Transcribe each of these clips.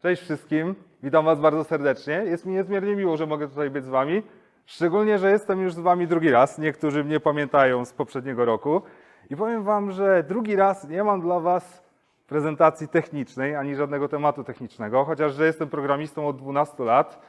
Cześć wszystkim, witam Was bardzo serdecznie. Jest mi niezmiernie miło, że mogę tutaj być z Wami. Szczególnie, że jestem już z Wami drugi raz. Niektórzy mnie pamiętają z poprzedniego roku. I powiem Wam, że drugi raz nie mam dla Was prezentacji technicznej, ani żadnego tematu technicznego, chociaż że jestem programistą od 12 lat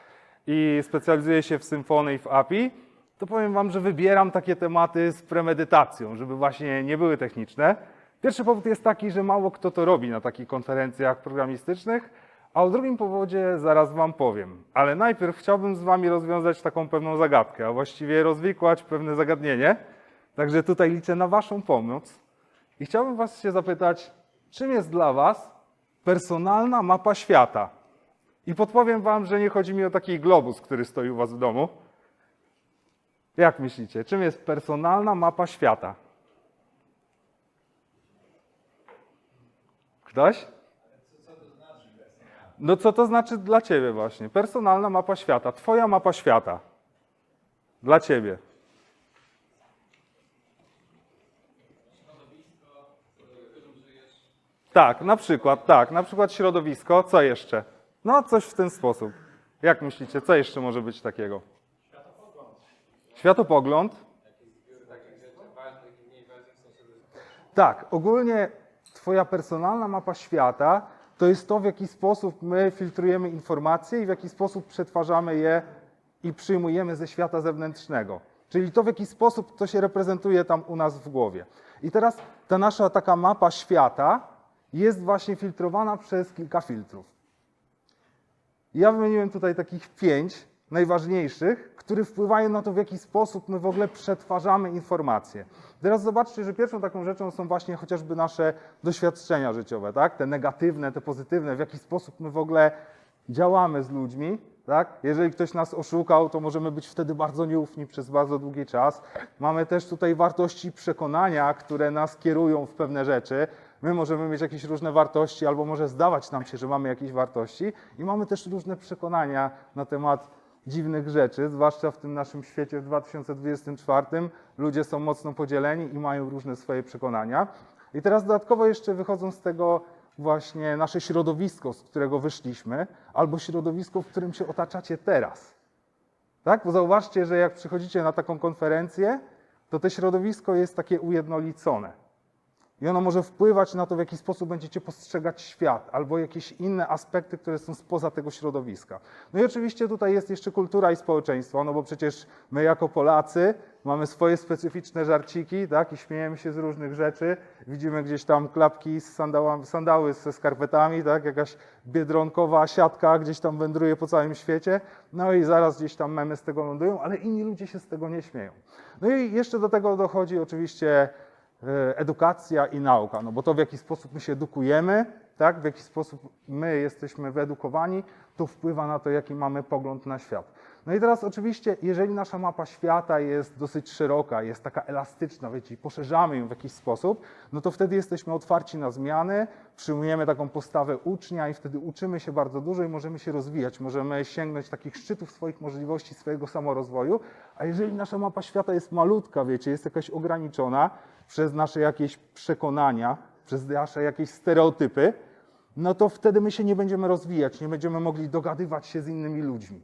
i specjalizuję się w Symfony i w API, to powiem Wam, że wybieram takie tematy z premedytacją, żeby właśnie nie były techniczne. Pierwszy powód jest taki, że mało kto to robi na takich konferencjach programistycznych, a o drugim powodzie zaraz Wam powiem. Ale najpierw chciałbym z Wami rozwiązać taką pewną zagadkę, a właściwie rozwikłać pewne zagadnienie. Także tutaj liczę na Waszą pomoc. I chciałbym Was się zapytać, czym jest dla Was personalna mapa świata? I podpowiem Wam, że nie chodzi mi o taki globus, który stoi u Was w domu. Jak myślicie, czym jest personalna mapa świata? Ktoś? No co to znaczy dla Ciebie właśnie? Personalna mapa świata, Twoja mapa świata. Dla Ciebie. Tak, na przykład środowisko, co jeszcze? No coś w ten sposób. Jak myślicie, co jeszcze może być takiego? Światopogląd. Tak, ogólnie Twoja personalna mapa świata to jest to, w jaki sposób my filtrujemy informacje i w jaki sposób przetwarzamy je i przyjmujemy ze świata zewnętrznego. Czyli to, w jaki sposób to się reprezentuje tam u nas w głowie. I teraz ta nasza taka mapa świata jest właśnie filtrowana przez kilka filtrów. Ja wymieniłem tutaj takich 5 najważniejszych, które wpływają na to, w jaki sposób my w ogóle przetwarzamy informacje. Teraz zobaczcie, że pierwszą taką rzeczą są właśnie chociażby nasze doświadczenia życiowe, tak? Te negatywne, te pozytywne, w jaki sposób my w ogóle działamy z ludźmi. Tak? Jeżeli ktoś nas oszukał, to możemy być wtedy bardzo nieufni przez bardzo długi czas. Mamy też tutaj wartości i przekonania, które nas kierują w pewne rzeczy. My możemy mieć jakieś różne wartości, albo może zdawać nam się, że mamy jakieś wartości i mamy też różne przekonania na temat dziwnych rzeczy, zwłaszcza w tym naszym świecie w 2024. Ludzie są mocno podzieleni i mają różne swoje przekonania. I teraz dodatkowo jeszcze wychodzą z tego właśnie nasze środowisko, z którego wyszliśmy, albo środowisko, w którym się otaczacie teraz. Tak? Bo zauważcie, że jak przychodzicie na taką konferencję, to to środowisko jest takie ujednolicone. I ono może wpływać na to, w jaki sposób będziecie postrzegać świat, albo jakieś inne aspekty, które są spoza tego środowiska. No i oczywiście tutaj jest jeszcze kultura i społeczeństwo, no bo przecież my jako Polacy mamy swoje specyficzne żarciki, tak, i śmiejemy się z różnych rzeczy. Widzimy gdzieś tam klapki z sandały ze skarpetami, tak, jakaś biedronkowa siatka gdzieś tam wędruje po całym świecie, no i zaraz gdzieś tam memy z tego lądują, ale inni ludzie się z tego nie śmieją. No i jeszcze do tego dochodzi oczywiście edukacja i nauka, no bo to, w jaki sposób my się edukujemy, tak, w jaki sposób my jesteśmy wyedukowani, to wpływa na to, jaki mamy pogląd na świat. No i teraz oczywiście, jeżeli nasza mapa świata jest dosyć szeroka, jest taka elastyczna, wiecie, i poszerzamy ją w jakiś sposób, no to wtedy jesteśmy otwarci na zmiany, przyjmujemy taką postawę ucznia i wtedy uczymy się bardzo dużo i możemy się rozwijać, możemy sięgnąć takich szczytów swoich możliwości, swojego samorozwoju, a jeżeli nasza mapa świata jest malutka, wiecie, jest jakaś ograniczona przez nasze jakieś przekonania, przez nasze jakieś stereotypy, no to wtedy my się nie będziemy rozwijać, nie będziemy mogli dogadywać się z innymi ludźmi.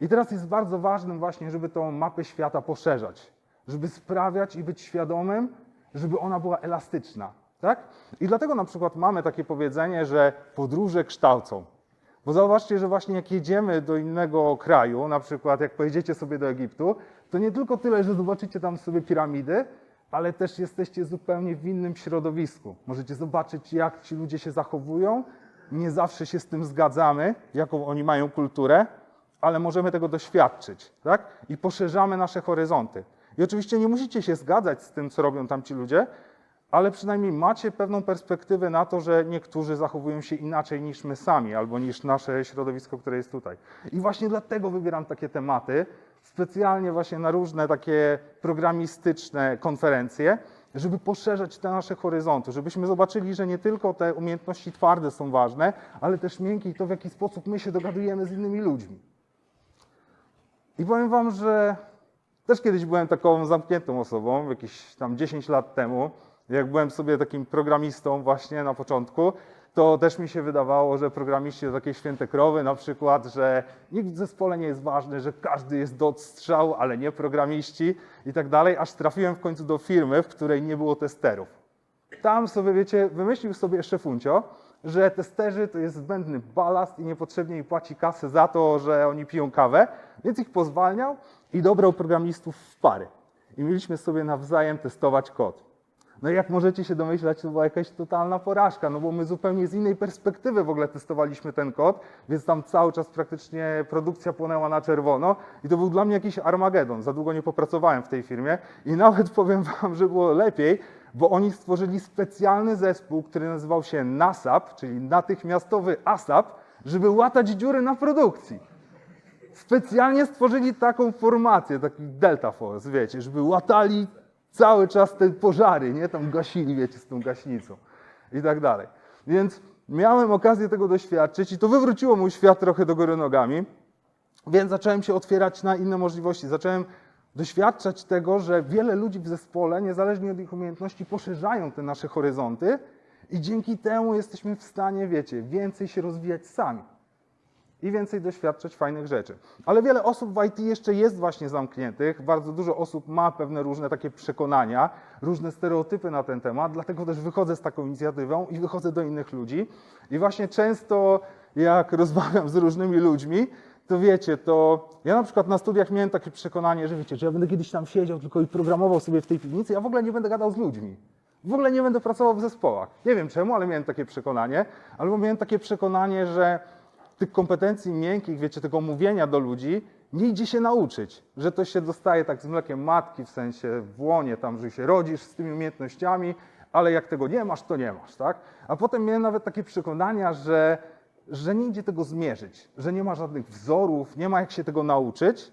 I teraz jest bardzo ważnym właśnie, żeby tą mapę świata poszerzać, żeby sprawiać i być świadomym, żeby ona była elastyczna, tak? I dlatego na przykład mamy takie powiedzenie, że podróże kształcą. Bo zauważcie, że właśnie jak jedziemy do innego kraju, na przykład jak pojedziecie sobie do Egiptu, to nie tylko tyle, że zobaczycie tam sobie piramidy, ale też jesteście zupełnie w innym środowisku. Możecie zobaczyć, jak ci ludzie się zachowują. Nie zawsze się z tym zgadzamy, jaką oni mają kulturę, ale możemy tego doświadczyć, tak? I poszerzamy nasze horyzonty. I oczywiście nie musicie się zgadzać z tym, co robią tamci ludzie, ale przynajmniej macie pewną perspektywę na to, że niektórzy zachowują się inaczej niż my sami, albo niż nasze środowisko, które jest tutaj. I właśnie dlatego wybieram takie tematy, specjalnie właśnie na różne takie programistyczne konferencje, żeby poszerzać te nasze horyzonty, żebyśmy zobaczyli, że nie tylko te umiejętności twarde są ważne, ale też miękkie i to, w jaki sposób my się dogadujemy z innymi ludźmi. I powiem Wam, że też kiedyś byłem taką zamkniętą osobą, jakieś tam 10 lat temu, jak byłem sobie takim programistą właśnie na początku, to też mi się wydawało, że programiści to takie święte krowy, na przykład, że nikt w zespole nie jest ważny, że każdy jest do odstrzału, ale nie programiści i tak dalej, aż trafiłem w końcu do firmy, w której nie było testerów. Tam sobie, wiecie, wymyślił sobie szefuncio, że testerzy to jest zbędny balast i niepotrzebnie im płaci kasę za to, że oni piją kawę, więc ich pozwalniał i dobrał programistów w pary. I mieliśmy sobie nawzajem testować kod. No i jak możecie się domyślać, to była jakaś totalna porażka, no bo my zupełnie z innej perspektywy w ogóle testowaliśmy ten kod, więc tam cały czas praktycznie produkcja płonęła na czerwono i to był dla mnie jakiś Armagedon. Za długo nie popracowałem w tej firmie i nawet powiem wam, że było lepiej, bo oni stworzyli specjalny zespół, który nazywał się NASAP, czyli natychmiastowy ASAP, żeby łatać dziury na produkcji. Specjalnie stworzyli taką formację, taki Delta Force, wiecie, żeby łatali cały czas te pożary, nie? Tam gasili, wiecie, z tą gaśnicą i tak dalej. Więc miałem okazję tego doświadczyć i to wywróciło mój świat trochę do góry nogami, więc zacząłem się otwierać na inne możliwości. Zacząłem doświadczać tego, że wiele ludzi w zespole, niezależnie od ich umiejętności, poszerzają te nasze horyzonty i dzięki temu jesteśmy w stanie, wiecie, więcej się rozwijać sami i więcej doświadczać fajnych rzeczy. Ale wiele osób w IT jeszcze jest właśnie zamkniętych, bardzo dużo osób ma pewne różne takie przekonania, różne stereotypy na ten temat, dlatego też wychodzę z taką inicjatywą i wychodzę do innych ludzi. I właśnie często jak rozmawiam z różnymi ludźmi, to wiecie, to ja na przykład na studiach miałem takie przekonanie, że wiecie, że ja będę kiedyś tam siedział tylko i programował sobie w tej piwnicy, ja w ogóle nie będę gadał z ludźmi. W ogóle nie będę pracował w zespołach. Nie wiem czemu, ale miałem takie przekonanie. Albo miałem takie przekonanie, że tych kompetencji miękkich, wiecie, tego mówienia do ludzi, nie idzie się nauczyć, że to się dostaje tak z mlekiem matki, w sensie w łonie, tam, że się rodzisz z tymi umiejętnościami, ale jak tego nie masz, to nie masz, tak? A potem miałem nawet takie przekonania, że nie idzie tego zmierzyć, że nie ma żadnych wzorów, nie ma jak się tego nauczyć.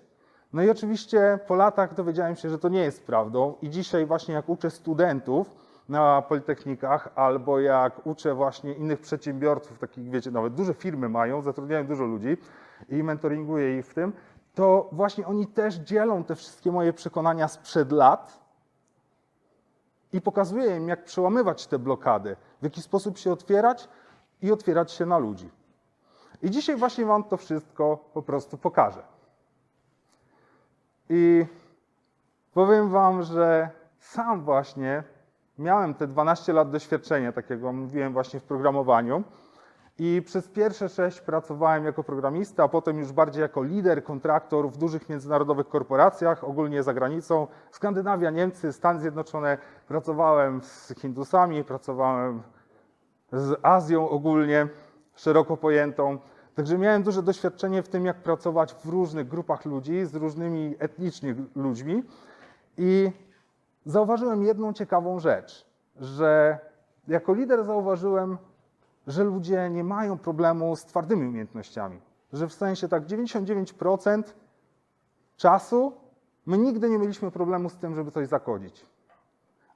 No i oczywiście po latach dowiedziałem się, że to nie jest prawdą i dzisiaj właśnie jak uczę studentów na politechnikach albo jak uczę właśnie innych przedsiębiorców, takich wiecie, nawet duże firmy mają, zatrudniają dużo ludzi i mentoringuję ich w tym, to właśnie oni też dzielą te wszystkie moje przekonania sprzed lat i pokazuję im, jak przełamywać te blokady, w jaki sposób się otwierać i otwierać się na ludzi. I dzisiaj właśnie wam to wszystko po prostu pokażę. I powiem wam, że sam właśnie miałem te 12 lat doświadczenia, takiego mówiłem właśnie w programowaniu i przez pierwsze 6 pracowałem jako programista, a potem już bardziej jako lider, kontraktor w dużych międzynarodowych korporacjach, ogólnie za granicą. Skandynawia, Niemcy, Stany Zjednoczone. Pracowałem z Hindusami, pracowałem z Azją ogólnie, szeroko pojętą. Także miałem duże doświadczenie w tym, jak pracować w różnych grupach ludzi, z różnymi etnicznie ludźmi i zauważyłem jedną ciekawą rzecz, że jako lider zauważyłem, że ludzie nie mają problemu z twardymi umiejętnościami. Że w sensie tak 99% czasu my nigdy nie mieliśmy problemu z tym, żeby coś zakodzić.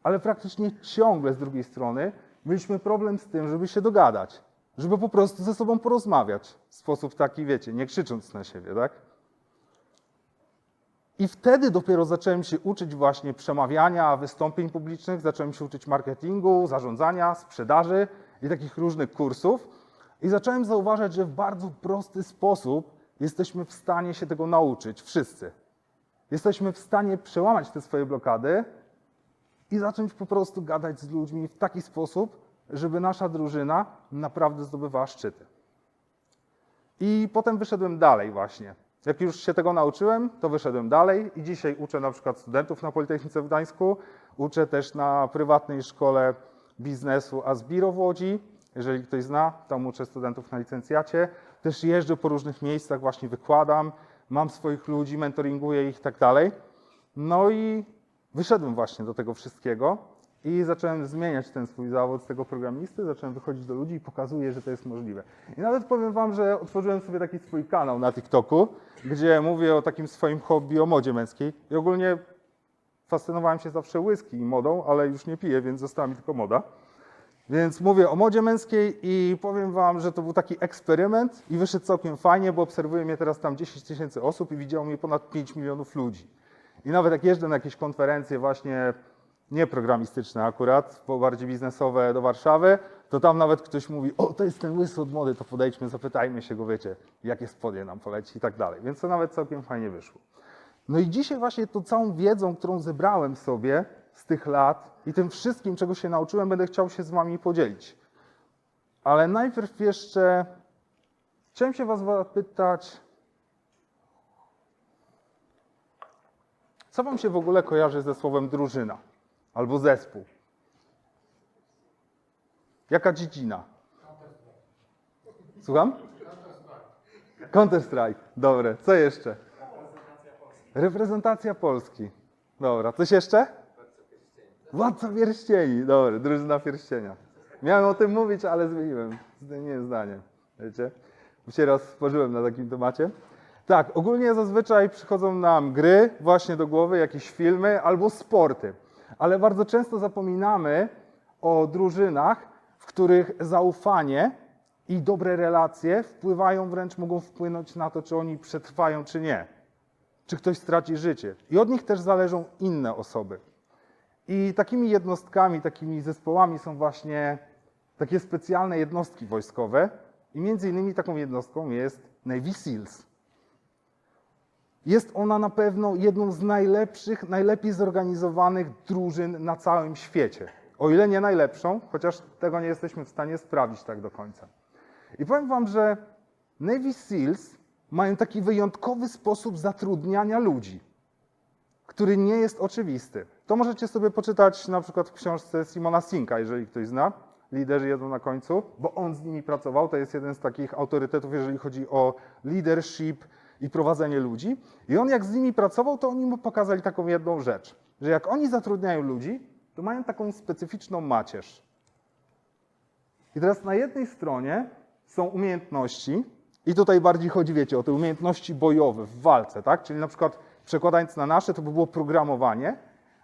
Ale praktycznie ciągle z drugiej strony mieliśmy problem z tym, żeby się dogadać, żeby po prostu ze sobą porozmawiać w sposób taki, wiecie, nie krzycząc na siebie, tak? I wtedy dopiero zacząłem się uczyć właśnie przemawiania, wystąpień publicznych, zacząłem się uczyć marketingu, zarządzania, sprzedaży i takich różnych kursów. I zacząłem zauważać, że w bardzo prosty sposób jesteśmy w stanie się tego nauczyć, wszyscy. Jesteśmy w stanie przełamać te swoje blokady i zacząć po prostu gadać z ludźmi w taki sposób, żeby nasza drużyna naprawdę zdobywała szczyty. I potem wyszedłem dalej właśnie. Jak już się tego nauczyłem, to wyszedłem dalej i dzisiaj uczę na przykład studentów na Politechnice w Gdańsku, uczę też na prywatnej szkole biznesu Asbiro w Łodzi, jeżeli ktoś zna, tam uczę studentów na licencjacie. Też jeżdżę po różnych miejscach, właśnie wykładam, mam swoich ludzi, mentoringuję ich i tak dalej. No i wyszedłem właśnie do tego wszystkiego i zacząłem zmieniać ten swój zawód z tego programisty, zacząłem wychodzić do ludzi i pokazuję, że to jest możliwe. I nawet powiem wam, że otworzyłem sobie taki swój kanał na TikToku, gdzie mówię o takim swoim hobby, o modzie męskiej. I ogólnie fascynowałem się zawsze whisky i modą, ale już nie piję, więc została mi tylko moda. Więc mówię o modzie męskiej i powiem wam, że to był taki eksperyment i wyszedł całkiem fajnie, bo obserwuje mnie teraz tam 10 000 osób i widziało mnie ponad 5 milionów ludzi. I nawet jak jeżdżę na jakieś konferencje właśnie nie programistyczne akurat, bo bardziej biznesowe do Warszawy, to tam nawet ktoś mówi, o, to jest ten łysy od mody, to podejdźmy, zapytajmy się go, wiecie, jakie spodnie nam poleci i tak dalej. Więc to nawet całkiem fajnie wyszło. No i dzisiaj właśnie tą całą wiedzą, którą zebrałem sobie z tych lat i tym wszystkim, czego się nauczyłem, będę chciał się z wami podzielić. Ale najpierw jeszcze chciałem się was zapytać, co wam się w ogóle kojarzy ze słowem drużyna albo zespół? Jaka dziedzina? Słucham? Counter-Strike. Dobre. Co jeszcze? Reprezentacja Polski. Dobra. Coś jeszcze? Władca Pierścieni. Dobra. Drużyna Pierścienia. Miałem o tym mówić, ale zmieniłem. Zmieniłem zdanie. Wiecie? Się rozpożyłem na takim temacie. Tak, ogólnie zazwyczaj przychodzą nam gry właśnie do głowy, jakieś filmy albo sporty. Ale bardzo często zapominamy o drużynach, w których zaufanie i dobre relacje wpływają, wręcz mogą wpłynąć na to, czy oni przetrwają, czy nie. Czy ktoś straci życie. I od nich też zależą inne osoby. I takimi jednostkami, takimi zespołami są właśnie takie specjalne jednostki wojskowe. I między innymi taką jednostką jest Navy SEALs. Jest ona na pewno jedną z najlepszych, najlepiej zorganizowanych drużyn na całym świecie. O ile nie najlepszą, chociaż tego nie jesteśmy w stanie sprawdzić tak do końca. I powiem wam, że Navy SEALs mają taki wyjątkowy sposób zatrudniania ludzi, który nie jest oczywisty. To możecie sobie poczytać na przykład w książce Simona Sinka, jeżeli ktoś zna. Liderzy jedzą na końcu, bo on z nimi pracował. To jest jeden z takich autorytetów, jeżeli chodzi o leadership i prowadzenie ludzi. I on jak z nimi pracował, to oni mu pokazali taką jedną rzecz, że jak oni zatrudniają ludzi, to mają taką specyficzną macierz. I teraz na jednej stronie są umiejętności i tutaj bardziej chodzi, wiecie, o te umiejętności bojowe w walce, tak? Czyli na przykład przekładając na nasze, to by było programowanie,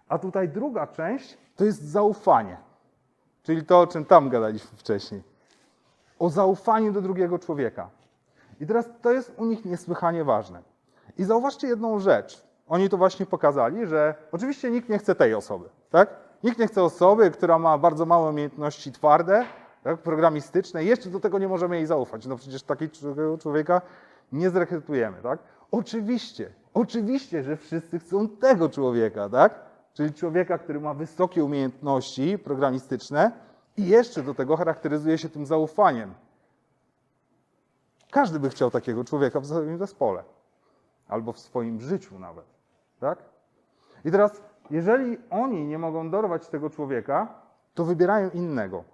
a tutaj druga część to jest zaufanie. Czyli to, o czym tam gadaliśmy wcześniej. O zaufaniu do drugiego człowieka. I teraz to jest u nich niesłychanie ważne. I zauważcie jedną rzecz. Oni to właśnie pokazali, że oczywiście nikt nie chce tej osoby, tak? Nikt nie chce osoby, która ma bardzo małe umiejętności twarde, tak, programistyczne i jeszcze do tego nie możemy jej zaufać. No przecież takiego człowieka nie zrekrutujemy, tak? Oczywiście, że wszyscy chcą tego człowieka, tak? Czyli człowieka, który ma wysokie umiejętności programistyczne i jeszcze do tego charakteryzuje się tym zaufaniem. Każdy by chciał takiego człowieka w swoim zespole. Albo w swoim życiu nawet, tak? I teraz, jeżeli oni nie mogą dorwać tego człowieka, to wybierają innego.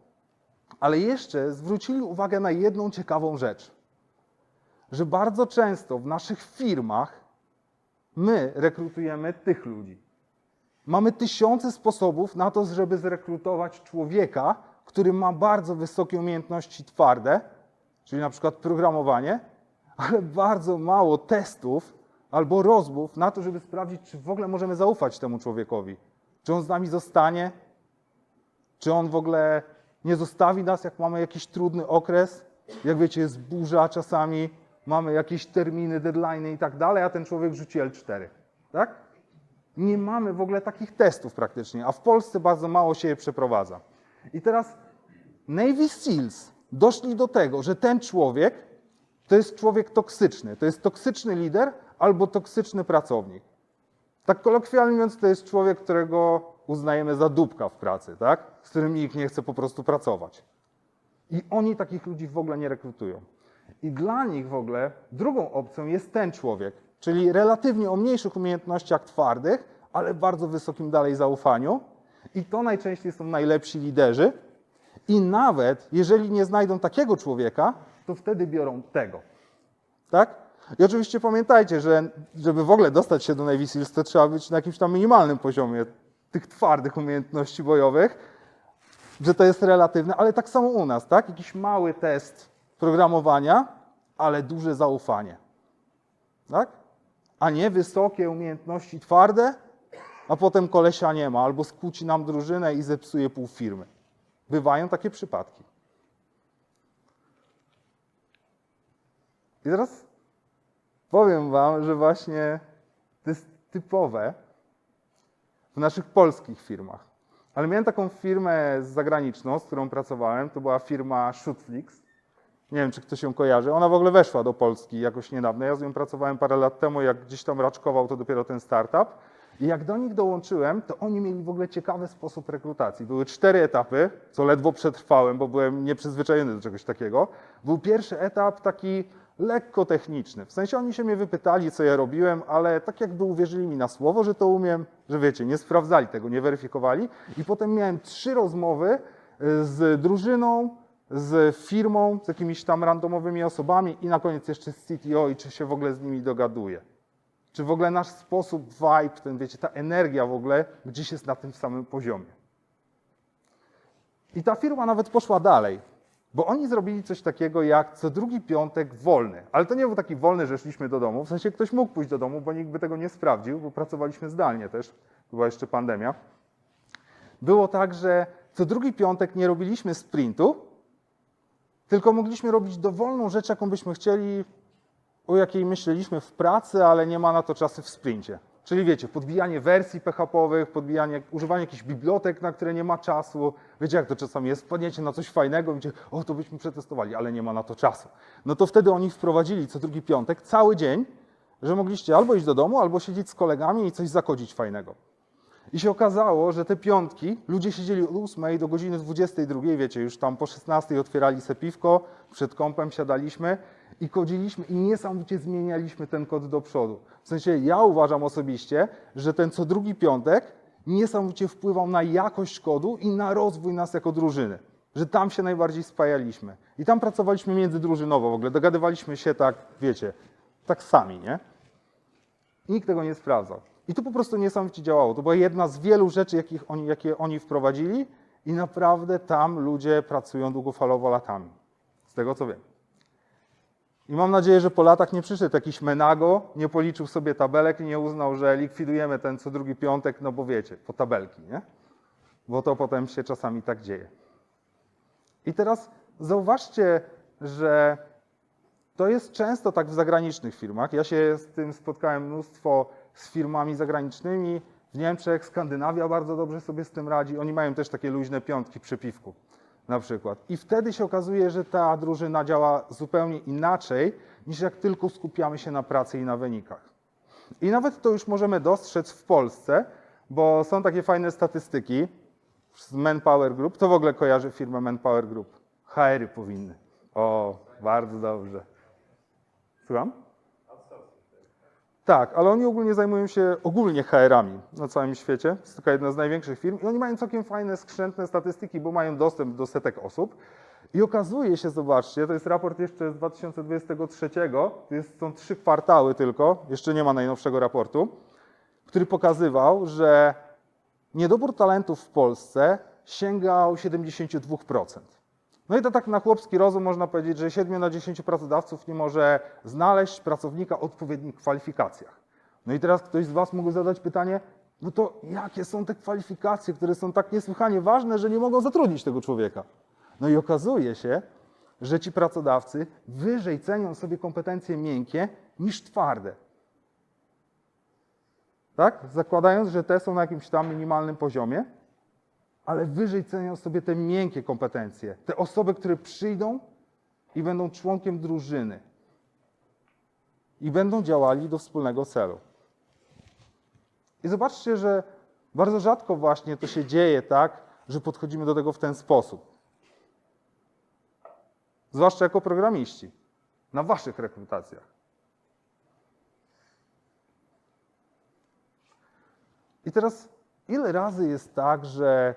Ale jeszcze zwrócili uwagę na jedną ciekawą rzecz. Że bardzo często w naszych firmach my rekrutujemy tych ludzi. Mamy tysiące sposobów na to, żeby zrekrutować człowieka, który ma bardzo wysokie umiejętności twarde, czyli na przykład programowanie, ale bardzo mało testów albo rozmów na to, żeby sprawdzić, czy w ogóle możemy zaufać temu człowiekowi. Czy on z nami zostanie, czy on w ogóle nie zostawi nas, jak mamy jakiś trudny okres. Jak wiecie, jest burza czasami, mamy jakieś terminy, deadline'y i tak dalej, a ten człowiek rzuci L4, tak? Nie mamy w ogóle takich testów praktycznie, a w Polsce bardzo mało się je przeprowadza. I teraz Navy SEALs doszli do tego, że ten człowiek to jest człowiek toksyczny. To jest toksyczny lider albo toksyczny pracownik. Tak kolokwialnie mówiąc, to jest człowiek, którego uznajemy za dupka w pracy, tak? Z którym nikt nie chce po prostu pracować. I oni takich ludzi w ogóle nie rekrutują. I dla nich w ogóle drugą opcją jest ten człowiek, czyli relatywnie o mniejszych umiejętnościach twardych, ale bardzo wysokim dalej zaufaniu. I to najczęściej są najlepsi liderzy. I nawet jeżeli nie znajdą takiego człowieka, to wtedy biorą tego. Tak? I oczywiście pamiętajcie, że żeby w ogóle dostać się do Navy SEALs, to trzeba być na jakimś tam minimalnym poziomie tych twardych umiejętności bojowych, że to jest relatywne, ale tak samo u nas, tak? Jakiś mały test programowania, ale duże zaufanie. Tak? A nie wysokie umiejętności twarde, a potem kolesia nie ma, albo skłóci nam drużynę i zepsuje pół firmy. Bywają takie przypadki. I teraz powiem wam, że właśnie to jest typowe w naszych polskich firmach. Ale miałem taką firmę zagraniczną, z którą pracowałem, to była firma Shootflix. Nie wiem, czy ktoś ją kojarzy. Ona w ogóle weszła do Polski jakoś niedawno. Ja z nią pracowałem parę lat temu, jak gdzieś tam raczkował to dopiero ten startup. I jak do nich dołączyłem, to oni mieli w ogóle ciekawy sposób rekrutacji. Były 4 etapy, co ledwo przetrwałem, bo byłem nieprzyzwyczajony do czegoś takiego. Był pierwszy etap taki lekko techniczny. W sensie oni się mnie wypytali, co ja robiłem, ale tak jakby uwierzyli mi na słowo, że to umiem, że wiecie, nie sprawdzali tego, nie weryfikowali. I potem miałem 3 rozmowy z drużyną, z firmą, z jakimiś tam randomowymi osobami i na koniec jeszcze z CTO i czy się w ogóle z nimi dogaduję. Czy w ogóle nasz sposób, vibe, ten, wiecie, ta energia w ogóle gdzieś jest na tym samym poziomie. I ta firma nawet poszła dalej, bo oni zrobili coś takiego jak co drugi piątek wolny. Ale to nie był taki wolny, że szliśmy do domu. W sensie ktoś mógł pójść do domu, bo nikt by tego nie sprawdził, bo pracowaliśmy zdalnie też. Była jeszcze pandemia. Było tak, że co drugi piątek nie robiliśmy sprintu, tylko mogliśmy robić dowolną rzecz, jaką byśmy chcieli, o jakiej myśleliśmy w pracy, ale nie ma na to czasu w sprincie. Czyli wiecie, podbijanie wersji PHP-owych, używanie jakichś bibliotek, na które nie ma czasu. Wiecie, jak to czasami jest, wpadniecie na coś fajnego i mówicie, o, to byśmy przetestowali, ale nie ma na to czasu. No to wtedy oni wprowadzili co drugi piątek, cały dzień, że mogliście albo iść do domu, albo siedzieć z kolegami i coś zakodzić fajnego. I się okazało, że te piątki, ludzie siedzieli od 8 do godziny 22, wiecie, już tam po 16 otwierali se piwko, przed kompem siadaliśmy i kodziliśmy i niesamowicie zmienialiśmy ten kod do przodu. W sensie ja uważam osobiście, że ten co drugi piątek niesamowicie wpływał na jakość kodu i na rozwój nas jako drużyny. Że tam się najbardziej spajaliśmy. I tam pracowaliśmy międzydrużynowo w ogóle, dogadywaliśmy się tak, wiecie, tak sami, nie? I nikt tego nie sprawdzał. I to po prostu niesamowicie działało. To była jedna z wielu rzeczy, jakie oni wprowadzili i naprawdę tam ludzie pracują długofalowo latami. Z tego co wiem. I mam nadzieję, że po latach nie przyszedł jakiś menago, nie policzył sobie tabelek i nie uznał, że likwidujemy ten co drugi piątek, no bo wiecie, po tabelki, nie? Bo to potem się czasami tak dzieje. I teraz zauważcie, że to jest często tak w zagranicznych firmach. Ja się z tym spotkałem mnóstwo z firmami zagranicznymi. W Niemczech, Skandynawia bardzo dobrze sobie z tym radzi. Oni mają też takie luźne piątki przy piwku na przykład. I wtedy się okazuje, że ta drużyna działa zupełnie inaczej, niż jak tylko skupiamy się na pracy i na wynikach. I nawet to już możemy dostrzec w Polsce, bo są takie fajne statystyki z Manpower Group. Kto w ogóle kojarzy firmę Manpower Group? HR-y powinny. O, bardzo dobrze. Słucham? Tak, ale oni ogólnie zajmują się HR-ami na całym świecie. To jest taka jedna z największych firm i oni mają całkiem fajne, skrzętne statystyki, bo mają dostęp do setek osób. I okazuje się, zobaczcie, to jest raport jeszcze z 2023, są 3 kwartały tylko, jeszcze nie ma najnowszego raportu, który pokazywał, że niedobór talentów w Polsce sięgał 72%. No i to tak na chłopski rozum można powiedzieć, że 7 na 10 pracodawców nie może znaleźć pracownika o odpowiednich kwalifikacjach. No i teraz ktoś z Was mógł zadać pytanie, no to jakie są te kwalifikacje, które są tak niesłychanie ważne, że nie mogą zatrudnić tego człowieka? No i okazuje się, że ci pracodawcy wyżej cenią sobie kompetencje miękkie niż twarde. Tak? Zakładając, że te są na jakimś tam minimalnym poziomie, ale wyżej cenią sobie te miękkie kompetencje. Te osoby, które przyjdą i będą członkiem drużyny. I będą działali do wspólnego celu. I zobaczcie, że bardzo rzadko właśnie to się dzieje tak, że podchodzimy do tego w ten sposób. Zwłaszcza jako programiści. Na waszych rekrutacjach. I teraz, ile razy jest tak, że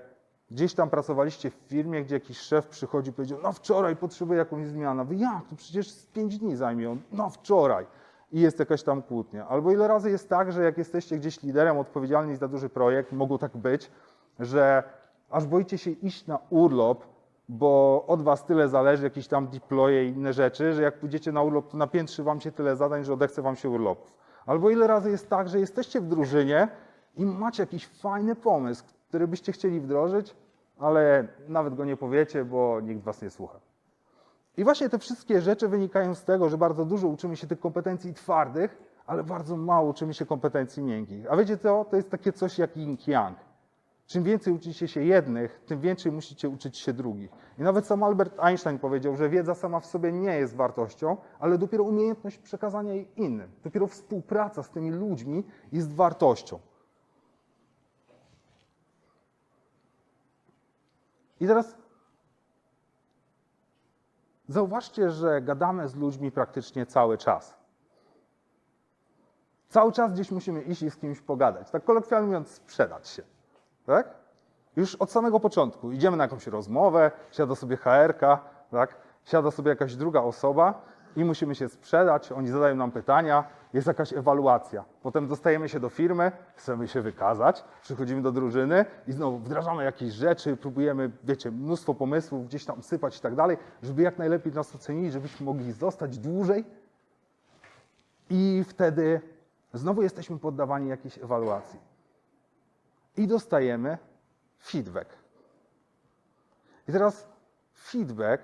gdzieś tam pracowaliście w firmie, gdzie jakiś szef przychodzi i powiedział, no wczoraj potrzebuję jakąś zmianę. Wy jak? To przecież z 5 dni zajmie on. No wczoraj. I jest jakaś tam kłótnia. Albo ile razy jest tak, że jak jesteście gdzieś liderem odpowiedzialnym za duży projekt, mogło tak być, że aż boicie się iść na urlop, bo od was tyle zależy, jakieś tam deploye i inne rzeczy, że jak pójdziecie na urlop, to napiętrzy wam się tyle zadań, że odechce wam się urlopów. Albo ile razy jest tak, że jesteście w drużynie i macie jakiś fajny pomysł, który byście chcieli wdrożyć, ale nawet go nie powiecie, bo nikt was nie słucha. I właśnie te wszystkie rzeczy wynikają z tego, że bardzo dużo uczymy się tych kompetencji twardych, ale bardzo mało uczymy się kompetencji miękkich. A wiecie co? To jest takie coś jak yin-yang. czym więcej uczycie się jednych, tym więcej musicie uczyć się drugich. I nawet sam Albert Einstein powiedział, że wiedza sama w sobie nie jest wartością, ale dopiero umiejętność przekazania jej innym. Dopiero współpraca z tymi ludźmi jest wartością. I teraz zauważcie, że gadamy z ludźmi praktycznie cały czas. Cały czas gdzieś musimy iść i z kimś pogadać. Tak kolokwialnie mówiąc, sprzedać się. Tak? Już od samego początku. Idziemy na jakąś rozmowę, siada sobie HR-ka, tak? Siada sobie jakaś druga osoba i musimy się sprzedać, oni zadają nam pytania, jest jakaś ewaluacja. Potem dostajemy się do firmy, chcemy się wykazać, przychodzimy do drużyny i znowu wdrażamy jakieś rzeczy, próbujemy, wiecie, mnóstwo pomysłów gdzieś tam sypać i tak dalej, żeby jak najlepiej nas ocenili, żebyśmy mogli zostać dłużej i wtedy znowu jesteśmy poddawani jakiejś ewaluacji. I dostajemy feedback. I teraz feedback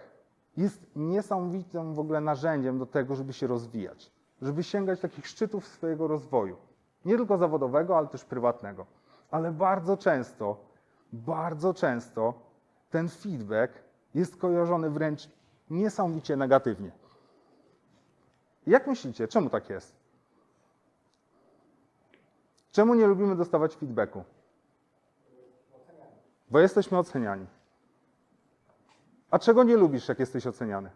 jest niesamowitym w ogóle narzędziem do tego, żeby się rozwijać, żeby sięgać takich szczytów swojego rozwoju. Nie tylko zawodowego, ale też prywatnego. Ale bardzo często ten feedback jest kojarzony wręcz niesamowicie negatywnie. Jak myślicie, czemu tak jest? Czemu nie lubimy dostawać feedbacku? Bo jesteśmy oceniani. A czego nie lubisz, jak jesteś oceniany?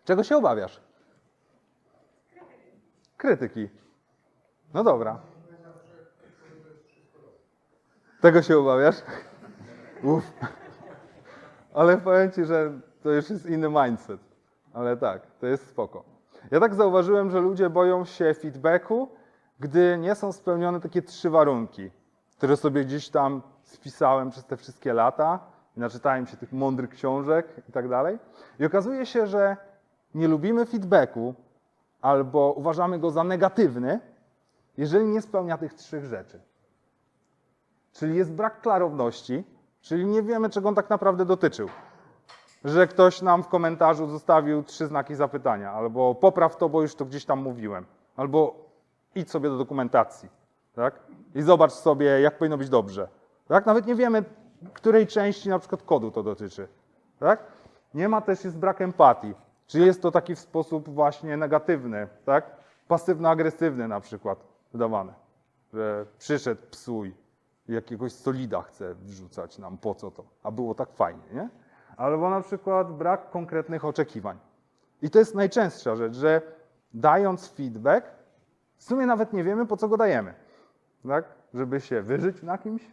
Czego się obawiasz? Krytyki. No dobra. Tego się obawiasz? Uff. Ale powiem Ci, że to już jest inny mindset. Ale tak, to jest spoko. Ja tak zauważyłem, że ludzie boją się feedbacku, gdy nie są spełnione takie 3 warunki, które sobie gdzieś tam spisałem przez te wszystkie lata, naczytałem się tych mądrych książek i tak dalej. I okazuje się, że nie lubimy feedbacku albo uważamy go za negatywny, jeżeli nie spełnia tych 3 rzeczy. Czyli jest brak klarowności, czyli nie wiemy, czego on tak naprawdę dotyczył. Że ktoś nam w komentarzu zostawił 3 znaki zapytania, albo popraw to, bo już to gdzieś tam mówiłem, albo idź sobie do dokumentacji, tak? I zobacz sobie, jak powinno być dobrze. Tak? Nawet nie wiemy, której części na przykład kodu to dotyczy. Tak? Nie ma też, jest brak empatii. Czy jest to taki w sposób właśnie negatywny, tak? Pasywno-agresywny na przykład wydawane, że przyszedł psuj, jakiegoś solida chce wrzucać nam, po co to, a było tak fajnie, nie? Albo na przykład brak konkretnych oczekiwań. I to jest najczęstsza rzecz, że dając feedback, w sumie nawet nie wiemy, po co go dajemy. Tak? Żeby się wyżyć na kimś?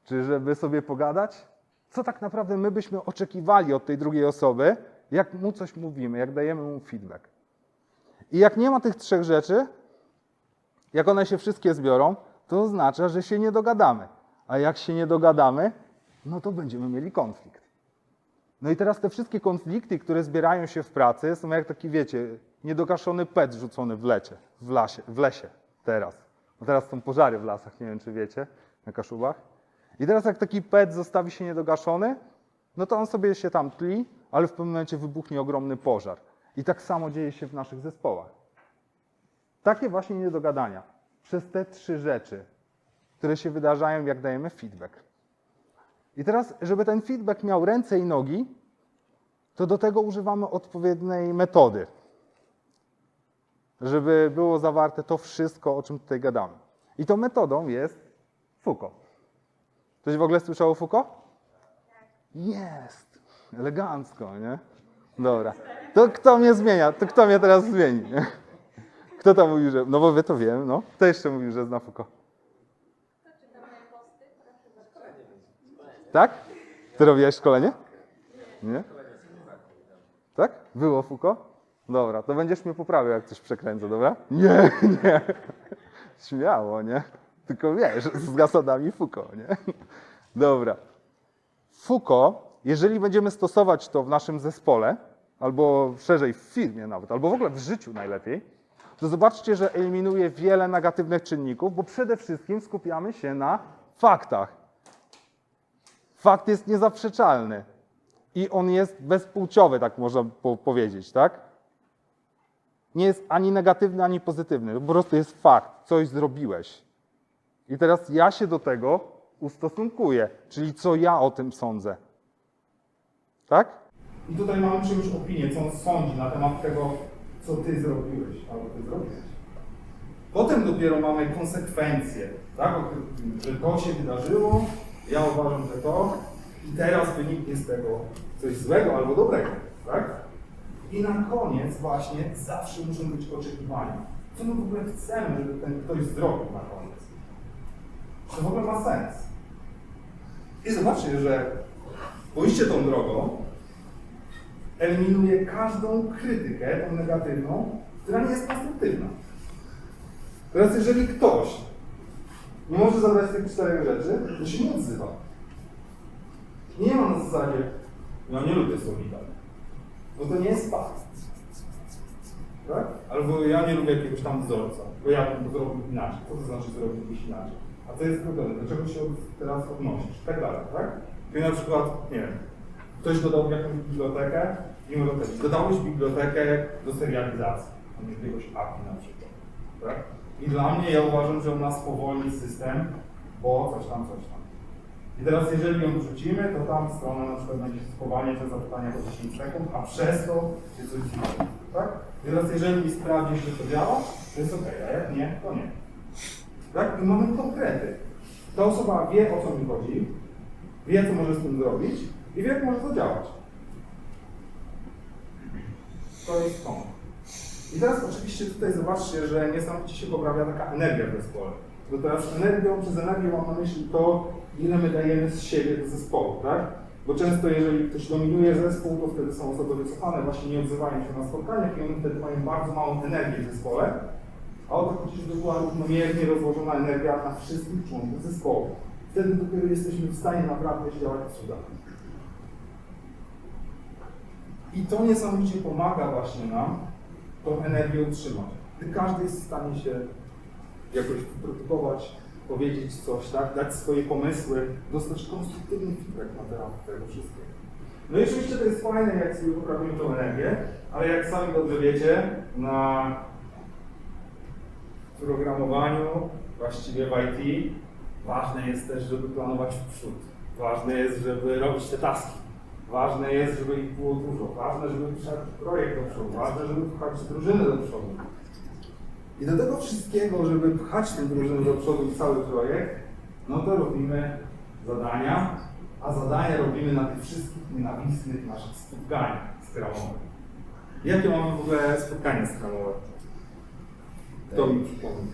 Czy żeby sobie pogadać? Co tak naprawdę my byśmy oczekiwali od tej drugiej osoby, jak mu coś mówimy, jak dajemy mu feedback. I jak nie ma tych 3 rzeczy, jak one się wszystkie zbiorą, to oznacza, że się nie dogadamy. A jak się nie dogadamy, no to będziemy mieli konflikt. No i teraz te wszystkie konflikty, które zbierają się w pracy, są jak taki, wiecie, niedogaszony pec rzucony w lesie teraz. No teraz są pożary w lasach, nie wiem, czy wiecie, na Kaszubach. I teraz jak taki pec zostawi się niedogaszony, no to on sobie się tam tli, ale w pewnym momencie wybuchnie ogromny pożar. I tak samo dzieje się w naszych zespołach. Takie właśnie niedogadania przez te 3 rzeczy, które się wydarzają, jak dajemy feedback. I teraz, żeby ten feedback miał ręce i nogi, to do tego używamy odpowiedniej metody, żeby było zawarte to wszystko, o czym tutaj gadamy. I tą metodą jest Foucault. Ktoś w ogóle słyszał o Foucault? Jest! Elegancko, nie? Dobra. To kto mnie zmienia? To kto mnie teraz zmieni? Nie? Kto tam mówił, że... No bo wy to wiem, no. Kto jeszcze mówił, że zna Foucault? Tak? Ty robiłeś szkolenie? Nie? Tak? Było Foucault? Dobra, to będziesz mnie poprawiał, jak coś przekręcę, dobra? Nie, nie. Śmiało, nie? Tylko wiesz, z zasadami Foucault, nie? Dobra. Foucault, jeżeli będziemy stosować to w naszym zespole, albo szerzej w firmie nawet, albo w ogóle w życiu najlepiej, to zobaczcie, że eliminuje wiele negatywnych czynników, bo przede wszystkim skupiamy się na faktach. Fakt jest niezaprzeczalny i on jest bezpłciowy, tak można powiedzieć, tak? Nie jest ani negatywny, ani pozytywny. Po prostu jest fakt, coś zrobiłeś. I teraz ja się do tego ustosunkuję, czyli co ja o tym sądzę. Tak? I tutaj mamy czyjąś opinię, co on sądzi na temat tego, co ty zrobiłeś albo ty zrobiłeś. Potem dopiero mamy konsekwencje, tak? Że to się wydarzyło, ja uważam, że to i teraz wyniknie z tego coś złego albo dobrego, tak? I na koniec właśnie zawsze muszą być oczekiwania. Co my w ogóle chcemy, żeby ten ktoś zrobił na koniec? Czy to w ogóle ma sens? I zobaczcie, że pójście tą drogą eliminuje każdą krytykę, tą negatywną, która nie jest konstruktywna. Teraz jeżeli ktoś nie może zadać tych 4 rzeczy, to się nie odzywa. Nie ma na zasadzie, ja nie lubię słownika, bo to nie jest fakt. Tak? Albo ja nie lubię jakiegoś tam wzorca, bo ja bym to zrobił inaczej. Co to znaczy zrobić gdzieś inaczej? A to jest problem, do czego się teraz odnosisz? Tak dalej, tak? Czyli na przykład, nie wiem, ktoś dodał jakąś bibliotekę, mimo tego, dodałeś bibliotekę do serializacji, jakiegoś API na przykład, tak? I dla mnie, ja uważam, że ona spowolni system, bo coś tam. I teraz jeżeli ją wrzucimy, to tam strona na przykład będzie schowanie te zapytania po 10 sekund, a przez to się coś dzieje, tak? I teraz jeżeli sprawdzisz, że to działa, to jest ok, a jak nie, to nie. Tak? I mamy konkrety. Ta osoba wie, o co mi chodzi, wie, co może z tym zrobić i wie, jak może to działać. To jest to. I teraz oczywiście tutaj zobaczcie, że niesamowicie się poprawia taka energia w zespole. Bo teraz przez energię mam na myśli to, ile my dajemy z siebie do zespołu, tak? Bo często jeżeli ktoś dominuje zespół, to wtedy są osoby wycofane, właśnie nie odzywają się na spotkaniach i one wtedy mają bardzo małą energię w zespole. A o to chodzi, żeby była równomiernie rozłożona energia na wszystkich członków zespołu. Wtedy dopiero jesteśmy w stanie naprawdę działać cuda. I to niesamowicie pomaga właśnie nam tą energię utrzymać. Gdy każdy jest w stanie się jakoś wyprodukować, powiedzieć coś, tak? Dać swoje pomysły, dostać konstruktywny feedback na temat tego wszystkiego. No i oczywiście to jest fajne, jak sobie poprawimy tą energię, ale jak sami dobrze wiecie, na programowaniu, właściwie w IT, ważne jest też, żeby planować w przód. Ważne jest, żeby robić te taski. Ważne jest, żeby ich było dużo. Ważne, żeby pchać projekt do przodu. Ważne, żeby pchać drużynę do przodu. I do tego wszystkiego, żeby pchać tę drużynę do przodu i cały projekt, no to robimy zadania, a zadania robimy na tych wszystkich nienawistnych naszych spotkaniach skramowych. Jakie mamy w ogóle spotkania skramowe? Kto mi przypomni?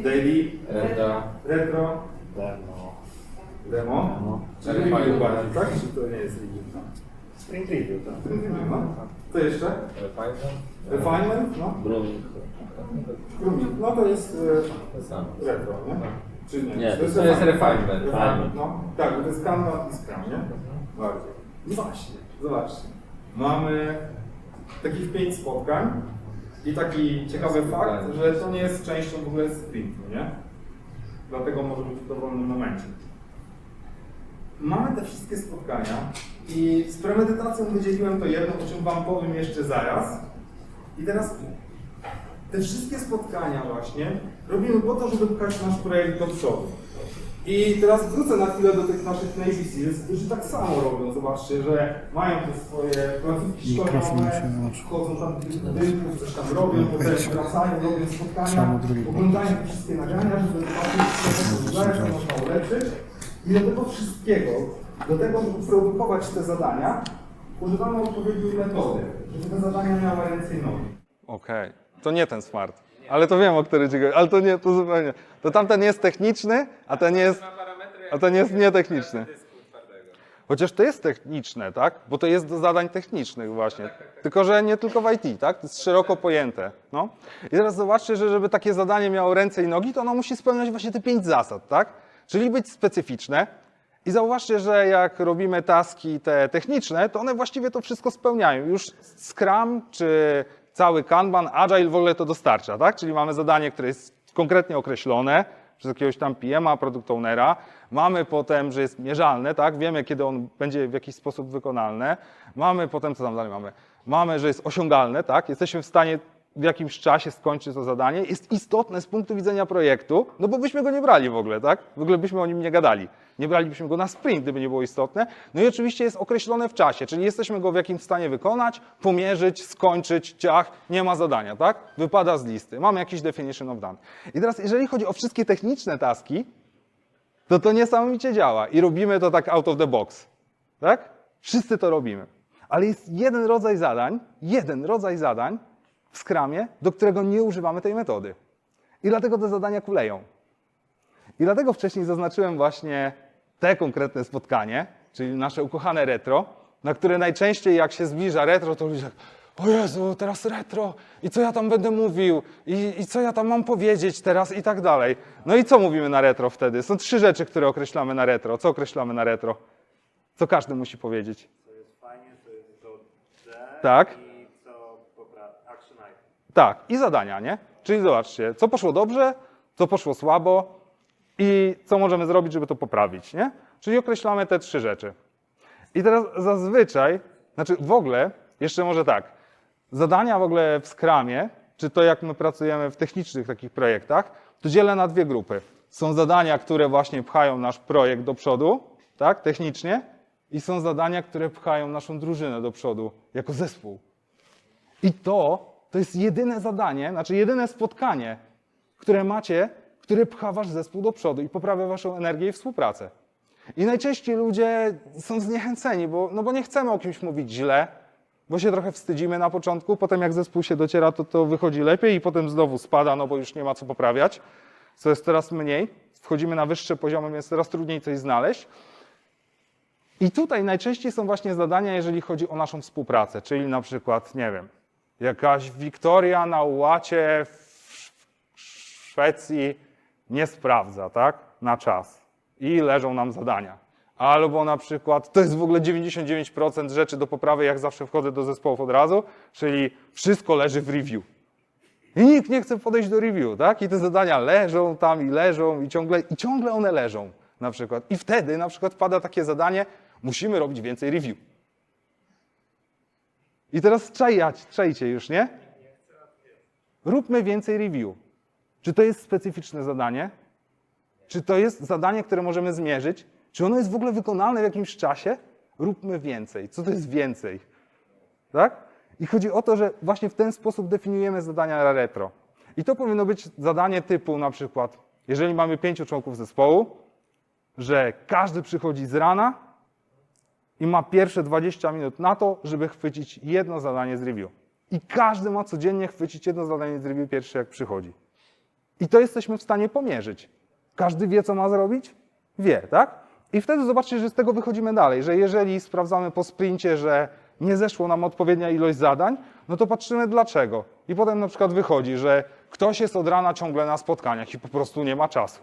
Daily, retro, demo. Czyli review bardziej, tak? Czy to nie jest review? Sprint review, tak. Sprint review, no. Co jeszcze? Refinement, no. Blooming. No to jest retro, nie? Czy nie? Nie, to jest refinement. No. Tak, to jest Kanban i Scrum, nie? Bardziej. No właśnie, zobaczcie. Mamy takich 5 spotkań i taki ciekawy fakt, że to nie jest częścią w ogóle sprintu, nie? Dlatego może być w dowolnym momencie. Mamy te wszystkie spotkania i z premedytacją wydzieliłem to jedno, o czym wam powiem jeszcze zaraz. I teraz te wszystkie spotkania właśnie robimy po to, żeby pchać nasz projekt do przodu. I teraz wrócę na chwilę do tych naszych Navy Seals, którzy tak samo robią. Zobaczcie, że mają te swoje placówki szkoleniowe, wchodzą tam do tych budynków, coś tam robią, potem wracają, robią spotkania, oglądają te wszystkie nagrania, żeby zobaczyć, co można ulepszyć. I do tego wszystkiego, do tego, żeby produkować te zadania, używamy odpowiedniej metody, żeby te zadania miały ręce i nogi. Okej, to nie ten smart, ale to wiem, o który ci ale to nie, to zupełnie. To tamten jest techniczny, a ten jest nietechniczny. Chociaż to jest techniczne, tak? Bo to jest do zadań technicznych właśnie. Tylko że nie tylko w IT, tak? To jest szeroko pojęte. No. I teraz zobaczcie, że żeby takie zadanie miało ręce i nogi, to ono musi spełniać właśnie te 5 zasad, tak? Czyli być specyficzne. I zauważcie, że jak robimy taski te techniczne, to one właściwie to wszystko spełniają. Już Scrum czy cały Kanban, Agile w ogóle to dostarcza, tak? Czyli mamy zadanie, które jest konkretnie określone przez jakiegoś tam PM-a, product ownera. Mamy potem, że jest mierzalne, tak? Wiemy, kiedy on będzie w jakiś sposób wykonalne. Mamy potem, co tam dalej mamy? Mamy, że jest osiągalne, tak? Jesteśmy w stanie w jakimś czasie skończy to zadanie, jest istotne z punktu widzenia projektu, no bo byśmy go nie brali w ogóle, tak? W ogóle byśmy o nim nie gadali. Nie bralibyśmy go na sprint, gdyby nie było istotne. No i oczywiście jest określone w czasie, czyli jesteśmy go w jakimś stanie wykonać, pomierzyć, skończyć, ciach, nie ma zadania, tak? Wypada z listy. Mamy jakiś definition of done. I teraz, jeżeli chodzi o wszystkie techniczne taski, to niesamowicie działa i robimy to tak out of the box, tak? Wszyscy to robimy. Ale jest jeden rodzaj zadań w Scrumie, do którego nie używamy tej metody. I dlatego te zadania kuleją. I dlatego wcześniej zaznaczyłem właśnie te konkretne spotkanie, czyli nasze ukochane retro, na które najczęściej jak się zbliża retro, to ludzie tak, o Jezu, teraz retro i co ja tam będę mówił i co ja tam mam powiedzieć teraz i tak dalej. No i co mówimy na retro wtedy? Są 3 rzeczy, które określamy na retro. Co określamy na retro? Co każdy musi powiedzieć? Co jest fajnie, co jest dobrze. Tak. I co action item. Tak, i zadania, nie? Czyli zobaczcie, co poszło dobrze, co poszło słabo i co możemy zrobić, żeby to poprawić, nie? Czyli określamy te 3 rzeczy. I teraz zazwyczaj, znaczy w ogóle, jeszcze może tak, zadania w ogóle w Scrumie, czy to jak my pracujemy w technicznych takich projektach, to dzielę na 2 grupy. Są zadania, które właśnie pchają nasz projekt do przodu, tak, technicznie, i są zadania, które pchają naszą drużynę do przodu, jako zespół. I to jest jedyne zadanie, znaczy jedyne spotkanie, które macie, które pcha wasz zespół do przodu i poprawia waszą energię i współpracę. I najczęściej ludzie są zniechęceni, bo nie chcemy o kimś mówić źle, bo się trochę wstydzimy na początku, potem jak zespół się dociera, to wychodzi lepiej i potem znowu spada, no bo już nie ma co poprawiać, co jest coraz mniej. Wchodzimy na wyższe poziomy, więc coraz trudniej coś znaleźć. I tutaj najczęściej są właśnie zadania, jeżeli chodzi o naszą współpracę, czyli na przykład, nie wiem, jakaś wiktoria na łacie w Szwecji nie sprawdza, tak, na czas i leżą nam zadania. Albo na przykład, to jest w ogóle 99% rzeczy do poprawy, jak zawsze wchodzę do zespołów od razu, czyli wszystko leży w review. I nikt nie chce podejść do review, tak? I te zadania leżą tam i leżą i ciągle one leżą na przykład. I wtedy na przykład pada takie zadanie, musimy robić więcej review. I teraz czajcie już, nie? Róbmy więcej review. Czy to jest specyficzne zadanie? Czy to jest zadanie, które możemy zmierzyć? Czy ono jest w ogóle wykonalne w jakimś czasie? Róbmy więcej. Co to jest więcej? Tak? I chodzi o to, że właśnie w ten sposób definiujemy zadania na retro. I to powinno być zadanie typu na przykład, jeżeli mamy 5 członków zespołu, że każdy przychodzi z rana i ma pierwsze 20 minut na to, żeby chwycić jedno zadanie z review. I każdy ma codziennie chwycić jedno zadanie z review pierwsze, jak przychodzi. I to jesteśmy w stanie pomierzyć. Każdy wie, co ma zrobić? Wie, tak? I wtedy zobaczcie, że z tego wychodzimy dalej, że jeżeli sprawdzamy po sprincie, że nie zeszło nam odpowiednia ilość zadań, no to patrzymy dlaczego. I potem na przykład wychodzi, że ktoś jest od rana ciągle na spotkaniach i po prostu nie ma czasu.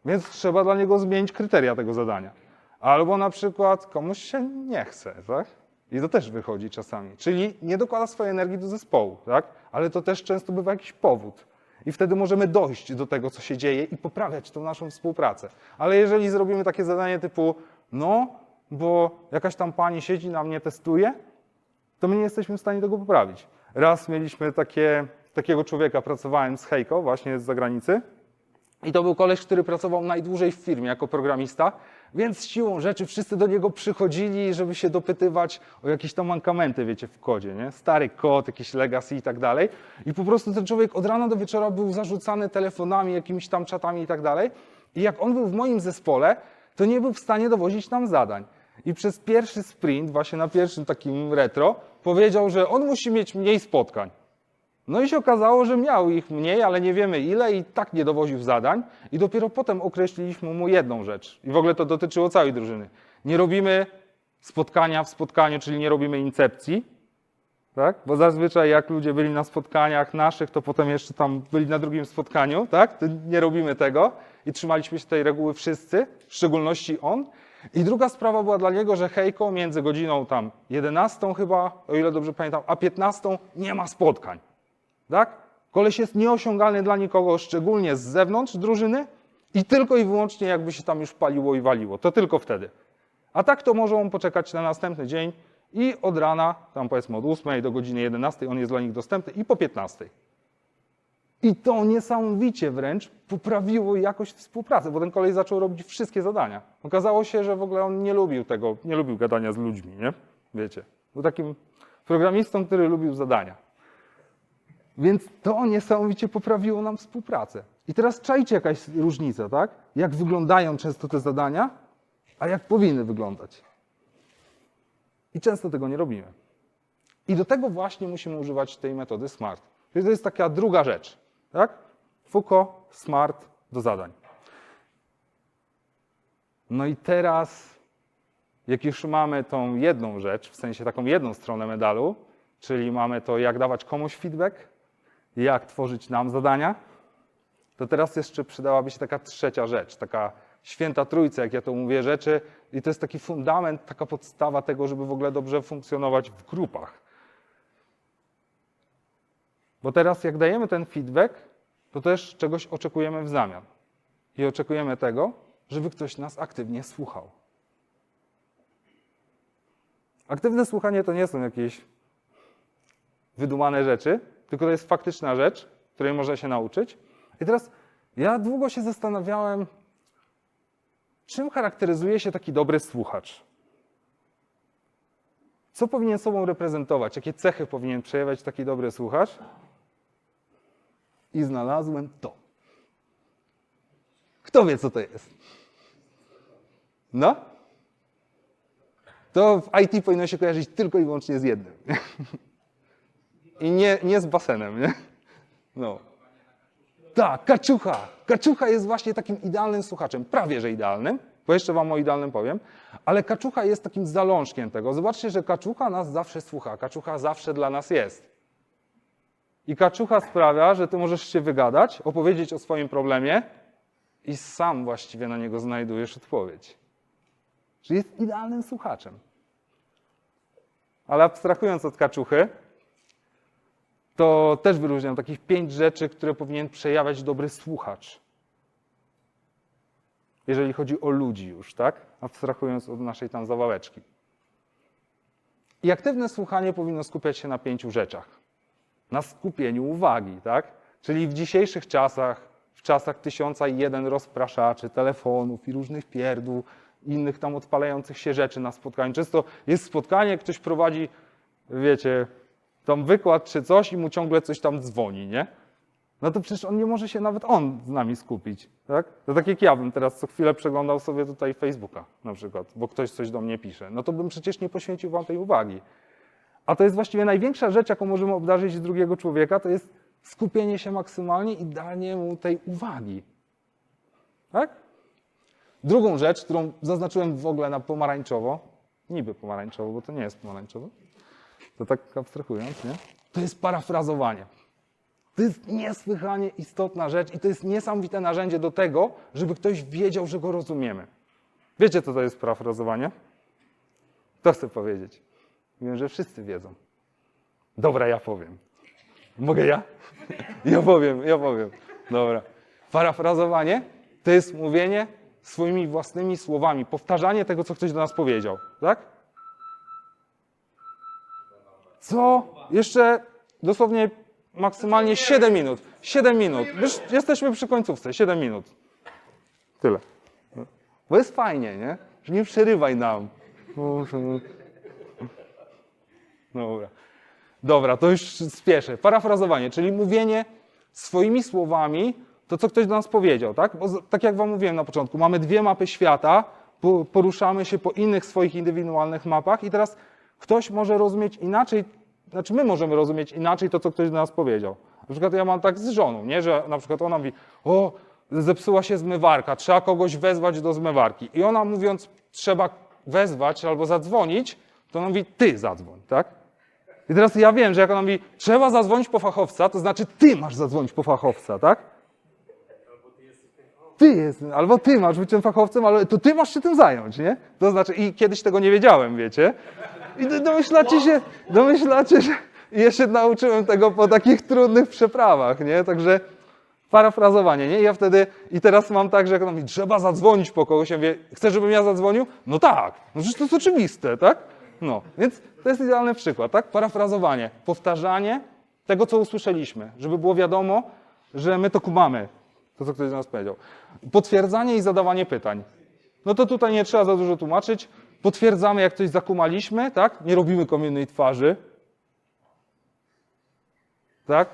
Więc trzeba dla niego zmienić kryteria tego zadania. Albo na przykład komuś się nie chce, tak? I to też wychodzi czasami. Czyli nie dokłada swojej energii do zespołu, tak? Ale to też często bywa jakiś powód. I wtedy możemy dojść do tego, co się dzieje i poprawiać tą naszą współpracę. Ale jeżeli zrobimy takie zadanie typu, no, bo jakaś tam pani siedzi, na mnie testuje, to my nie jesteśmy w stanie tego poprawić. Raz mieliśmy takiego człowieka, pracowałem z Hejko, właśnie z zagranicy. I to był koleś, który pracował najdłużej w firmie jako programista, więc siłą rzeczy wszyscy do niego przychodzili, żeby się dopytywać o jakieś tam mankamenty, wiecie, w kodzie, nie? Stary kod, jakieś legacy i tak dalej. I po prostu ten człowiek od rana do wieczora był zarzucany telefonami, jakimiś tam czatami i tak dalej. I jak on był w moim zespole, to nie był w stanie dowozić nam zadań. I przez pierwszy sprint, właśnie na pierwszym takim retro, powiedział, że on musi mieć mniej spotkań. No i się okazało, że miał ich mniej, ale nie wiemy ile i tak nie dowoził zadań. I dopiero potem określiliśmy mu jedną rzecz. I w ogóle to dotyczyło całej drużyny. Nie robimy spotkania w spotkaniu, czyli nie robimy incepcji. Tak? Bo zazwyczaj jak ludzie byli na spotkaniach naszych, to potem jeszcze tam byli na drugim spotkaniu. Tak? To nie robimy tego. I trzymaliśmy się tej reguły wszyscy, w szczególności on. I druga sprawa była dla niego, że Hejko między godziną tam 11 chyba, o ile dobrze pamiętam, a 15 nie ma spotkań. Tak? Koleś jest nieosiągalny dla nikogo, szczególnie z zewnątrz drużyny i tylko i wyłącznie jakby się tam już paliło i waliło. To tylko wtedy. A tak to może on poczekać na następny dzień I od rana, tam powiedzmy od 8 do godziny 11 on jest dla nich dostępny i po 15. I to niesamowicie wręcz poprawiło jakość współpracy, bo ten kolej zaczął robić wszystkie zadania. Okazało się, że w ogóle on nie lubił tego, nie lubił gadania z ludźmi, nie? Wiecie. Był takim programistą, który lubił zadania. Więc to niesamowicie poprawiło nam współpracę. I teraz czajcie jakaś różnica, tak? Jak wyglądają często te zadania, a jak powinny wyglądać. I często tego nie robimy. I do tego właśnie musimy używać tej metody SMART. To jest taka druga rzecz, tak? Foucault, SMART do zadań. No i teraz, jak już mamy tą jedną rzecz, w sensie taką jedną stronę medalu, czyli mamy to, jak dawać komuś feedback, jak tworzyć nam zadania, to teraz jeszcze przydałaby się taka trzecia rzecz, taka święta trójca, jak ja to mówię, rzeczy. I to jest taki fundament, taka podstawa tego, żeby w ogóle dobrze funkcjonować w grupach. Bo teraz jak dajemy ten feedback, to też czegoś oczekujemy w zamian. I oczekujemy tego, żeby ktoś nas aktywnie słuchał. Aktywne słuchanie to nie są jakieś wydumane rzeczy, tylko to jest faktyczna rzecz, której można się nauczyć. I teraz ja długo się zastanawiałem, czym charakteryzuje się taki dobry słuchacz? Co powinien sobą reprezentować? Jakie cechy powinien przejawiać taki dobry słuchacz? I znalazłem to. Kto wie, co to jest? No? To w IT powinno się kojarzyć tylko i wyłącznie z jednym. I nie z basenem, nie? No. Tak, kaczucha. Kaczucha jest właśnie takim idealnym słuchaczem. Prawie że idealnym, bo jeszcze wam o idealnym powiem. Ale kaczucha jest takim zalążkiem tego. Zobaczcie, że kaczucha nas zawsze słucha. Kaczucha zawsze dla nas jest. I kaczucha sprawia, że ty możesz się wygadać, opowiedzieć o swoim problemie i sam właściwie na niego znajdujesz odpowiedź. Czyli jest idealnym słuchaczem. Ale abstrahując od kaczuchy, to też wyróżniam takich 5 rzeczy, które powinien przejawiać dobry słuchacz. Jeżeli chodzi o ludzi już, tak? Abstrahując od naszej tam zawałeczki. I aktywne słuchanie powinno skupiać się na 5 rzeczach. Na skupieniu uwagi, tak? Czyli w dzisiejszych czasach, w czasach 1001 rozpraszaczy, telefonów i różnych pierdół, innych tam odpalających się rzeczy na spotkaniu. Często jest spotkanie, ktoś prowadzi, wiecie, tam wykład czy coś i mu ciągle coś tam dzwoni, nie? No to przecież on nie może się nawet on z nami skupić, tak? To tak jak ja bym teraz co chwilę przeglądał sobie tutaj Facebooka na przykład, bo ktoś coś do mnie pisze. No to bym przecież nie poświęcił wam tej uwagi. A to jest właściwie największa rzecz, jaką możemy obdarzyć drugiego człowieka, to jest skupienie się maksymalnie i danie mu tej uwagi. Tak? Drugą rzecz, którą zaznaczyłem w ogóle na pomarańczowo, niby pomarańczowo, bo to nie jest pomarańczowo, to tak abstrahując, nie? To jest parafrazowanie. To jest niesłychanie istotna rzecz i to jest niesamowite narzędzie do tego, żeby ktoś wiedział, że go rozumiemy. Wiecie, co to jest parafrazowanie? Kto chce powiedzieć? Wiem, że wszyscy wiedzą. Dobra, ja powiem. Mogę ja? Ja powiem. Dobra. Parafrazowanie to jest mówienie swoimi własnymi słowami, powtarzanie tego, co ktoś do nas powiedział. Tak? Co? Jeszcze dosłownie maksymalnie 7 minut. 7 minut. Już jesteśmy przy końcówce. 7 minut. Tyle. Bo jest fajnie, nie? Że nie przerywaj nam. Dobra, to już spieszę. Parafrazowanie, czyli mówienie swoimi słowami to, co ktoś do nas powiedział, tak? Bo tak jak wam mówiłem na początku, mamy 2 mapy świata, poruszamy się po innych swoich indywidualnych mapach i teraz ktoś może rozumieć inaczej, znaczy my możemy rozumieć inaczej to, co ktoś do nas powiedział. Na przykład ja mam tak z żoną, nie? Że na przykład ona mówi, o, zepsuła się zmywarka, trzeba kogoś wezwać do zmywarki. I ona mówiąc, trzeba wezwać albo zadzwonić, to ona mówi, ty zadzwoń, tak? I teraz ja wiem, że jak ona mówi, trzeba zadzwonić po fachowca, to znaczy ty masz zadzwonić po fachowca, tak? Albo ty masz być tym fachowcem, ale to ty masz się tym zająć, nie? To znaczy, i kiedyś tego nie wiedziałem, wiecie? I domyślacie się, i ja się nauczyłem tego po takich trudnych przeprawach, nie? Także parafrazowanie, nie? I teraz mam tak, że jak ona mówi, trzeba zadzwonić po kogoś, ja mówię, chcesz, żebym ja zadzwonił? No tak, no przecież to jest oczywiste, tak? No, więc to jest idealny przykład, tak? Parafrazowanie, powtarzanie tego, co usłyszeliśmy, żeby było wiadomo, że my to kumamy, to co ktoś z nas powiedział. Potwierdzanie i zadawanie pytań. No to tutaj nie trzeba za dużo tłumaczyć. Potwierdzamy, jak coś zakumaliśmy, tak? Nie robimy kamiennej twarzy. Tak?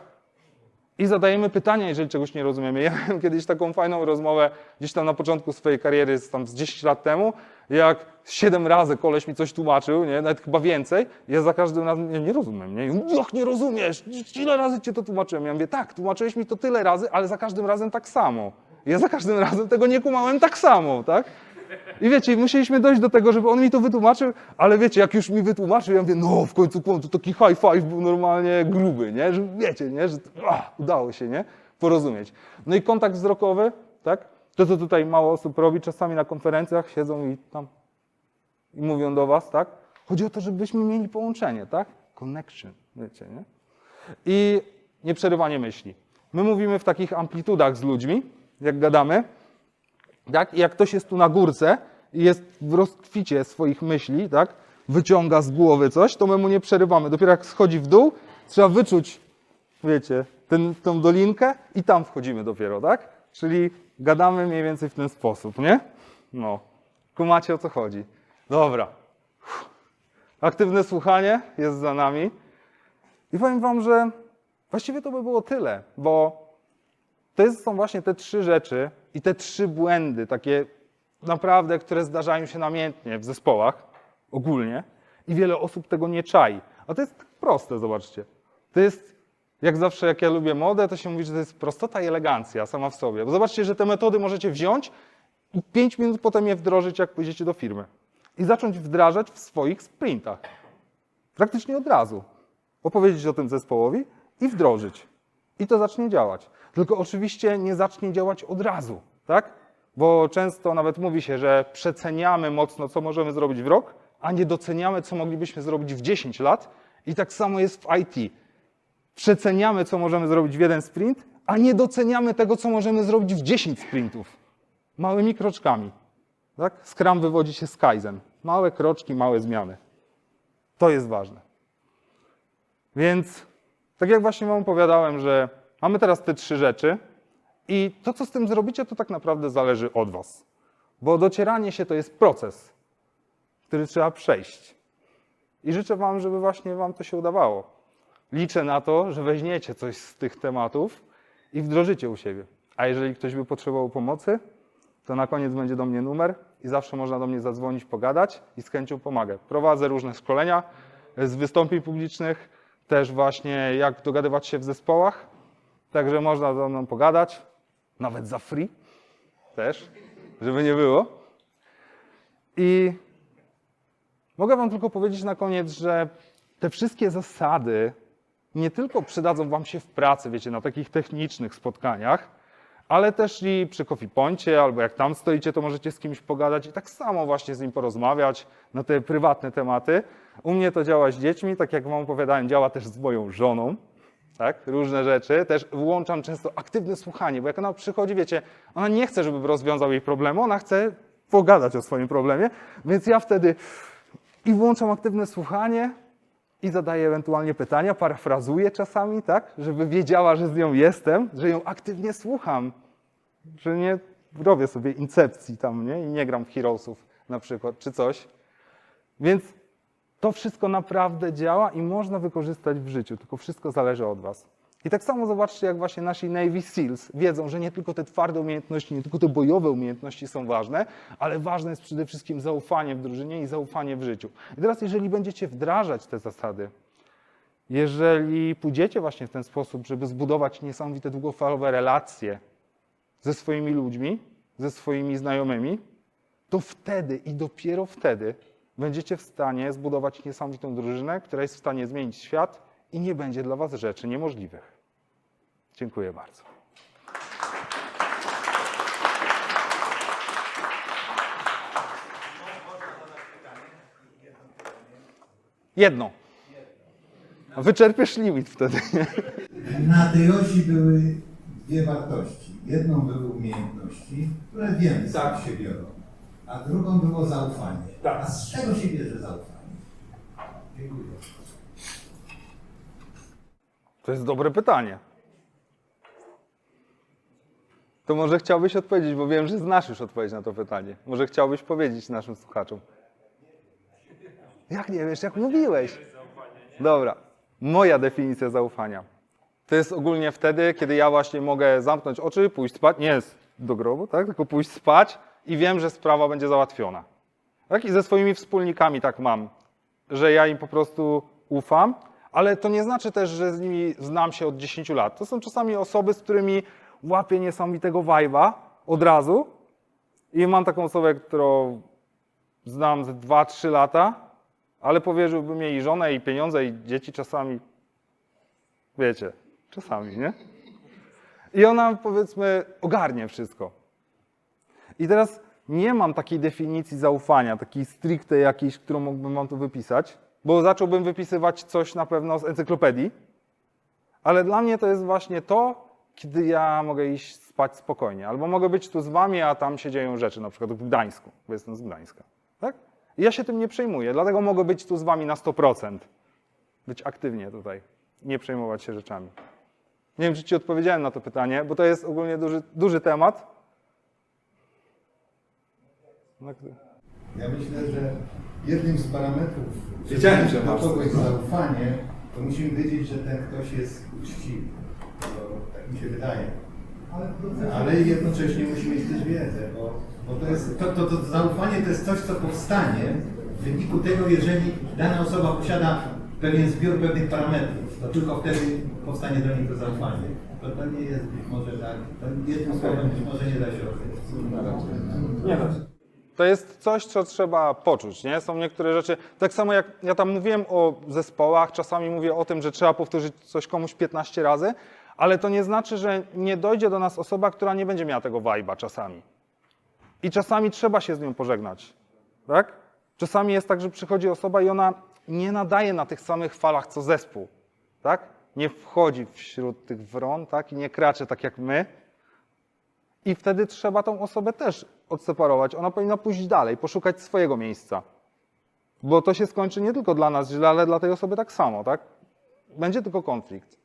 I zadajemy pytania, jeżeli czegoś nie rozumiemy. Ja miałem kiedyś taką fajną rozmowę gdzieś tam na początku swojej kariery, z 10 lat temu, jak 7 razy koleś mi coś tłumaczył, nie? Nawet chyba więcej. Ja za każdym razem nie rozumiem. Nie? Jak nie rozumiesz? Ile razy cię to tłumaczyłem? Ja mówię, tak, tłumaczyłeś mi to tyle razy, ale za każdym razem tak samo. Ja za każdym razem tego nie kumałem tak samo, tak? I wiecie, musieliśmy dojść do tego, żeby on mi to wytłumaczył, ale wiecie, jak już mi wytłumaczył, ja mówię, no w końcu to taki high five był normalnie gruby, nie? Że wiecie, nie? Że udało się, nie? Porozumieć. No i kontakt wzrokowy, tak? To, co tutaj mało osób robi, czasami na konferencjach siedzą i tam i mówią do was, tak? Chodzi o to, żebyśmy mieli połączenie, tak? Connection, wiecie, nie? I nieprzerywanie myśli. My mówimy w takich amplitudach z ludźmi, jak gadamy, tak? I jak ktoś jest tu na górce i jest w rozkwicie swoich myśli, tak? Wyciąga z głowy coś, to my mu nie przerywamy. Dopiero jak schodzi w dół, trzeba wyczuć, wiecie, tą dolinkę i tam wchodzimy dopiero, tak? Czyli gadamy mniej więcej w ten sposób, nie? No. Kumacie, o co chodzi. Dobra. Aktywne słuchanie jest za nami. I powiem wam, że właściwie to by było tyle, bo to są właśnie te 3 rzeczy i te 3 błędy, takie naprawdę, które zdarzają się namiętnie w zespołach ogólnie i wiele osób tego nie czai. A to jest tak proste, zobaczcie. To jest, jak zawsze, jak ja lubię modę, to się mówi, że to jest prostota i elegancja sama w sobie. Bo zobaczcie, że te metody możecie wziąć i 5 minut potem je wdrożyć, jak pójdziecie do firmy. I zacząć wdrażać w swoich sprintach. Praktycznie od razu. Opowiedzieć o tym zespołowi i wdrożyć. I to zacznie działać. Tylko oczywiście nie zacznie działać od razu, tak? Bo często nawet mówi się, że przeceniamy mocno, co możemy zrobić w rok, a nie doceniamy, co moglibyśmy zrobić w 10 lat. I tak samo jest w IT. Przeceniamy, co możemy zrobić w 1 sprint, a nie doceniamy tego, co możemy zrobić w 10 sprintów. Małymi kroczkami. Tak? Scrum wywodzi się z Kaizen. Małe kroczki, małe zmiany. To jest ważne. Więc tak jak właśnie wam opowiadałem, że mamy teraz te 3 rzeczy i to, co z tym zrobicie, to tak naprawdę zależy od was. Bo docieranie się to jest proces, który trzeba przejść. I życzę wam, żeby właśnie wam to się udawało. Liczę na to, że weźmiecie coś z tych tematów i wdrożycie u siebie. A jeżeli ktoś by potrzebował pomocy, to na koniec będzie do mnie numer i zawsze można do mnie zadzwonić, pogadać i z chęcią pomagę. Prowadzę różne szkolenia z wystąpień publicznych, też właśnie jak dogadywać się w zespołach, także można ze mną pogadać, nawet za free też, żeby nie było. I mogę wam tylko powiedzieć na koniec, że te wszystkie zasady nie tylko przydadzą wam się w pracy, wiecie, na takich technicznych spotkaniach, ale też i przy coffee poincie, albo jak tam stoicie, to możecie z kimś pogadać i tak samo właśnie z nim porozmawiać na te prywatne tematy. U mnie to działa z dziećmi, tak jak wam opowiadałem, działa też z moją żoną, tak, różne rzeczy. Też włączam często aktywne słuchanie, bo jak ona przychodzi, wiecie, ona nie chce, żebym rozwiązał jej problemu, ona chce pogadać o swoim problemie, więc ja wtedy i włączam aktywne słuchanie i zadaję ewentualnie pytania, parafrazuję czasami, tak, żeby wiedziała, że z nią jestem, że ją aktywnie słucham, że nie robię sobie incepcji tam, nie, i nie gram w Heroesów na przykład, czy coś. Więc to wszystko naprawdę działa i można wykorzystać w życiu, tylko wszystko zależy od was. I tak samo zobaczcie, jak właśnie nasi Navy Seals wiedzą, że nie tylko te twarde umiejętności, nie tylko te bojowe umiejętności są ważne, ale ważne jest przede wszystkim zaufanie w drużynie i zaufanie w życiu. I teraz, jeżeli będziecie wdrażać te zasady, jeżeli pójdziecie właśnie w ten sposób, żeby zbudować niesamowite długofalowe relacje ze swoimi ludźmi, ze swoimi znajomymi, to wtedy i dopiero wtedy będziecie w stanie zbudować niesamowitą drużynę, która jest w stanie zmienić świat i nie będzie dla was rzeczy niemożliwych. Dziękuję bardzo. Jedno. A wyczerpiesz limit wtedy. Na tej osi były 2 wartości. Jedną były umiejętności, które wiemy, skąd się biorą, a drugą było zaufanie. A z czego się bierze zaufanie? Dziękuję. To jest dobre pytanie. To może chciałbyś odpowiedzieć, bo wiem, że znasz już odpowiedź na to pytanie. Może chciałbyś powiedzieć naszym słuchaczom. Jak nie wiesz, jak mówiłeś? Dobra. Moja definicja zaufania. To jest ogólnie wtedy, kiedy ja właśnie mogę zamknąć oczy, pójść spać, nie do grobu, tak? Tylko pójść spać i wiem, że sprawa będzie załatwiona. Tak? I ze swoimi wspólnikami tak mam, że ja im po prostu ufam, ale to nie znaczy też, że z nimi znam się od 10 lat. To są czasami osoby, z którymi łapię niesamowitego vibe'a od razu i mam taką osobę, którą znam ze 2-3 lata, ale powierzyłbym jej żonę, i pieniądze, i dzieci czasami, wiecie, czasami, nie? I ona, powiedzmy, ogarnie wszystko. I teraz nie mam takiej definicji zaufania, takiej stricte jakiejś, którą mógłbym wam tu wypisać, bo zacząłbym wypisywać coś na pewno z encyklopedii, ale dla mnie to jest właśnie to, kiedy ja mogę iść spać spokojnie, albo mogę być tu z wami, a tam się dzieją rzeczy, na przykład w Gdańsku, bo jestem z Gdańska. Tak? I ja się tym nie przejmuję, dlatego mogę być tu z wami na 100%. Być aktywnie tutaj, nie przejmować się rzeczami. Nie wiem, czy ci odpowiedziałem na to pytanie, bo to jest ogólnie duży temat. Ja myślę, że jednym z parametrów, Wiedziałem, że do masz kogoś coś. zaufanie, to musimy wiedzieć, że ten ktoś jest uczciwy. Tak mi się wydaje. Ale jednocześnie musi mieć też wiedzę, bo to jest, to zaufanie to jest coś, co powstanie w wyniku tego, jeżeli dana osoba posiada pewien zbiór pewnych parametrów, to tylko wtedy powstanie do niej to zaufanie. To nie jest być może tak, to jednym słowem być może nie da się określić. Nie da się. To jest coś, co trzeba poczuć, nie? Są niektóre rzeczy, tak samo jak ja tam mówiłem o zespołach, czasami mówię o tym, że trzeba powtórzyć coś komuś 15 razy, ale to nie znaczy, że nie dojdzie do nas osoba, która nie będzie miała tego vibe'a czasami. I czasami trzeba się z nią pożegnać, tak? Czasami jest tak, że przychodzi osoba i ona nie nadaje na tych samych falach co zespół, tak? Nie wchodzi wśród tych wron, tak? I nie kracze tak jak my. I wtedy trzeba tą osobę też odseparować. Ona powinna pójść dalej, poszukać swojego miejsca. Bo to się skończy nie tylko dla nas źle, ale dla tej osoby tak samo, tak? Będzie tylko konflikt.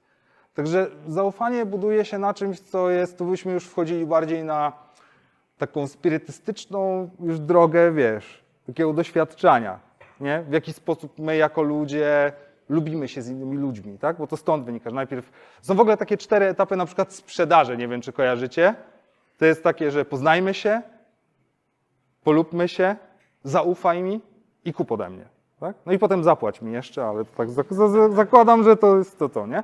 Także zaufanie buduje się na czymś, co jest, tu byśmy już wchodzili bardziej na taką spirytystyczną już drogę, wiesz, takiego doświadczenia, nie? W jaki sposób my jako ludzie lubimy się z innymi ludźmi, tak? Bo to stąd wynika, że najpierw są w ogóle takie 4 etapy na przykład sprzedaży, nie wiem, czy kojarzycie. To jest takie, że poznajmy się, polubmy się, zaufaj mi i kup ode mnie. Tak? No i potem zapłać mi jeszcze, ale to tak zakładam, że to jest to, nie?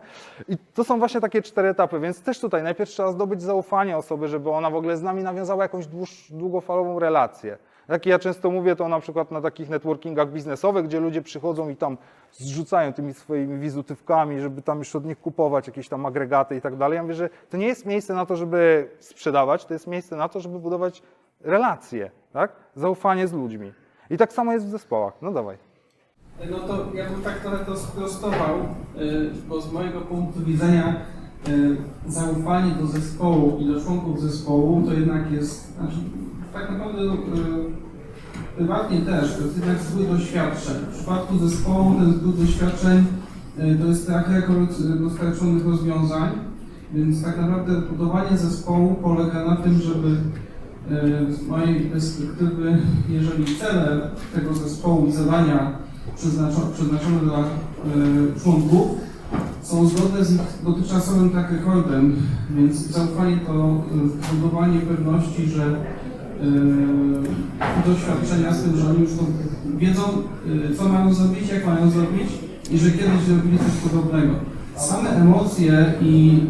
I to są właśnie takie 4 etapy, więc też tutaj najpierw trzeba zdobyć zaufanie osoby, żeby ona w ogóle z nami nawiązała jakąś długofalową relację. Jak ja często mówię, to na przykład na takich networkingach biznesowych, gdzie ludzie przychodzą i tam zrzucają tymi swoimi wizytywkami, żeby tam już od nich kupować jakieś tam agregaty i tak dalej. Ja mówię, że to nie jest miejsce na to, żeby sprzedawać, to jest miejsce na to, żeby budować relacje, tak? Zaufanie z ludźmi. I tak samo jest w zespołach. No dawaj. No to ja bym tak trochę to sprostował, bo z mojego punktu widzenia zaufanie do zespołu i do członków zespołu to jednak jest, znaczy, tak naprawdę prywatnie też, to jest jednak zbiór doświadczeń. W przypadku zespołu ten zbiór doświadczeń to jest track record dostarczonych rozwiązań, więc tak naprawdę budowanie zespołu polega na tym, żeby z mojej perspektywy, jeżeli cele tego zespołu i zadania przeznaczone dla członków są zgodne z ich dotychczasowym track recordem, więc zaufanie to budowanie pewności, że doświadczenia z tym, że oni już to wiedzą, co mają zrobić, jak mają zrobić i że kiedyś zrobili coś podobnego. Same emocje i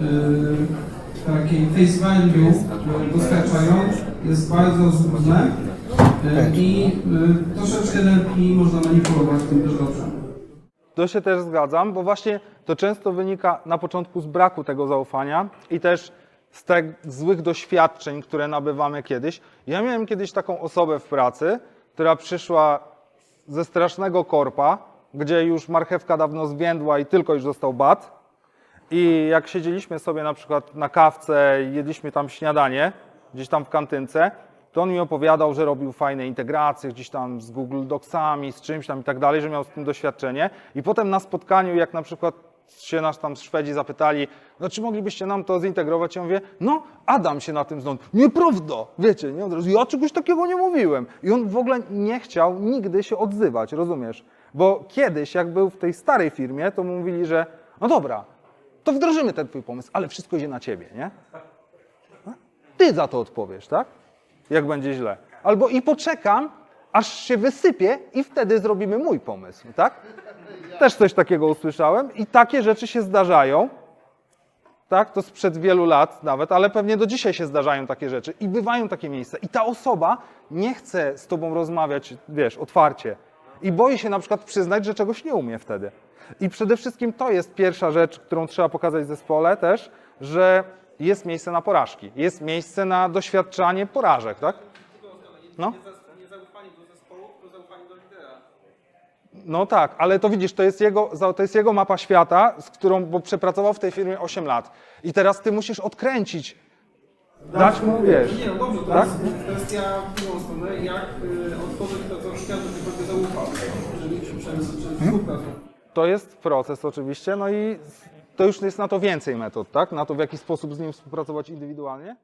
takiej face value dostarczając jest bardzo złudne i troszeczkę lepiej można manipulować tym też dobrze. To się też zgadzam, bo właśnie to często wynika na początku z braku tego zaufania i też z tych złych doświadczeń, które nabywamy kiedyś. Ja miałem kiedyś taką osobę w pracy, która przyszła ze strasznego korpa, gdzie już marchewka dawno zwiędła i tylko już został bat. I jak siedzieliśmy sobie na przykład na kawce i jedliśmy tam śniadanie, gdzieś tam w kantynce, to on mi opowiadał, że robił fajne integracje gdzieś tam z Google Docsami, z czymś tam i tak dalej, że miał z tym doświadczenie. I potem na spotkaniu, jak na przykład się nas tam Szwedzi zapytali, no czy moglibyście nam to zintegrować? Ja mówię, no Adam się na tym zna. Nieprawda, wiecie, nie? Od razu, ja czegoś takiego nie mówiłem. I on w ogóle nie chciał nigdy się odzywać, rozumiesz? Bo kiedyś, jak był w tej starej firmie, to mu mówili, że no dobra, to wdrożymy ten twój pomysł, ale wszystko idzie na ciebie, nie? Ty za to odpowiesz, tak? Jak będzie źle. Albo i poczekam, aż się wysypie i wtedy zrobimy mój pomysł, tak? Też coś takiego usłyszałem i takie rzeczy się zdarzają, tak? To sprzed wielu lat nawet, ale pewnie do dzisiaj się zdarzają takie rzeczy i bywają takie miejsca. I ta osoba nie chce z tobą rozmawiać, wiesz, otwarcie i boi się na przykład przyznać, że czegoś nie umie wtedy. I przede wszystkim to jest pierwsza rzecz, którą trzeba pokazać w zespole też, że jest miejsce na porażki, jest miejsce na doświadczanie porażek, tak? No. Nie zaufanie do zespołu, tylko zaufanie do lidera. No tak, ale to widzisz, to jest jego mapa świata, z którą, bo przepracował w tej firmie 8 lat. I teraz ty musisz odkręcić, dać mu, wiesz, Nie, no dobrze, to tak? jest kwestia w drugą stronę, jak otworzyć to, co świat, żeby sobie zaufał, jeżeli przy współpracy. To jest proces oczywiście, no i to już jest na to więcej metod, tak? Na to, w jaki sposób z nim współpracować indywidualnie.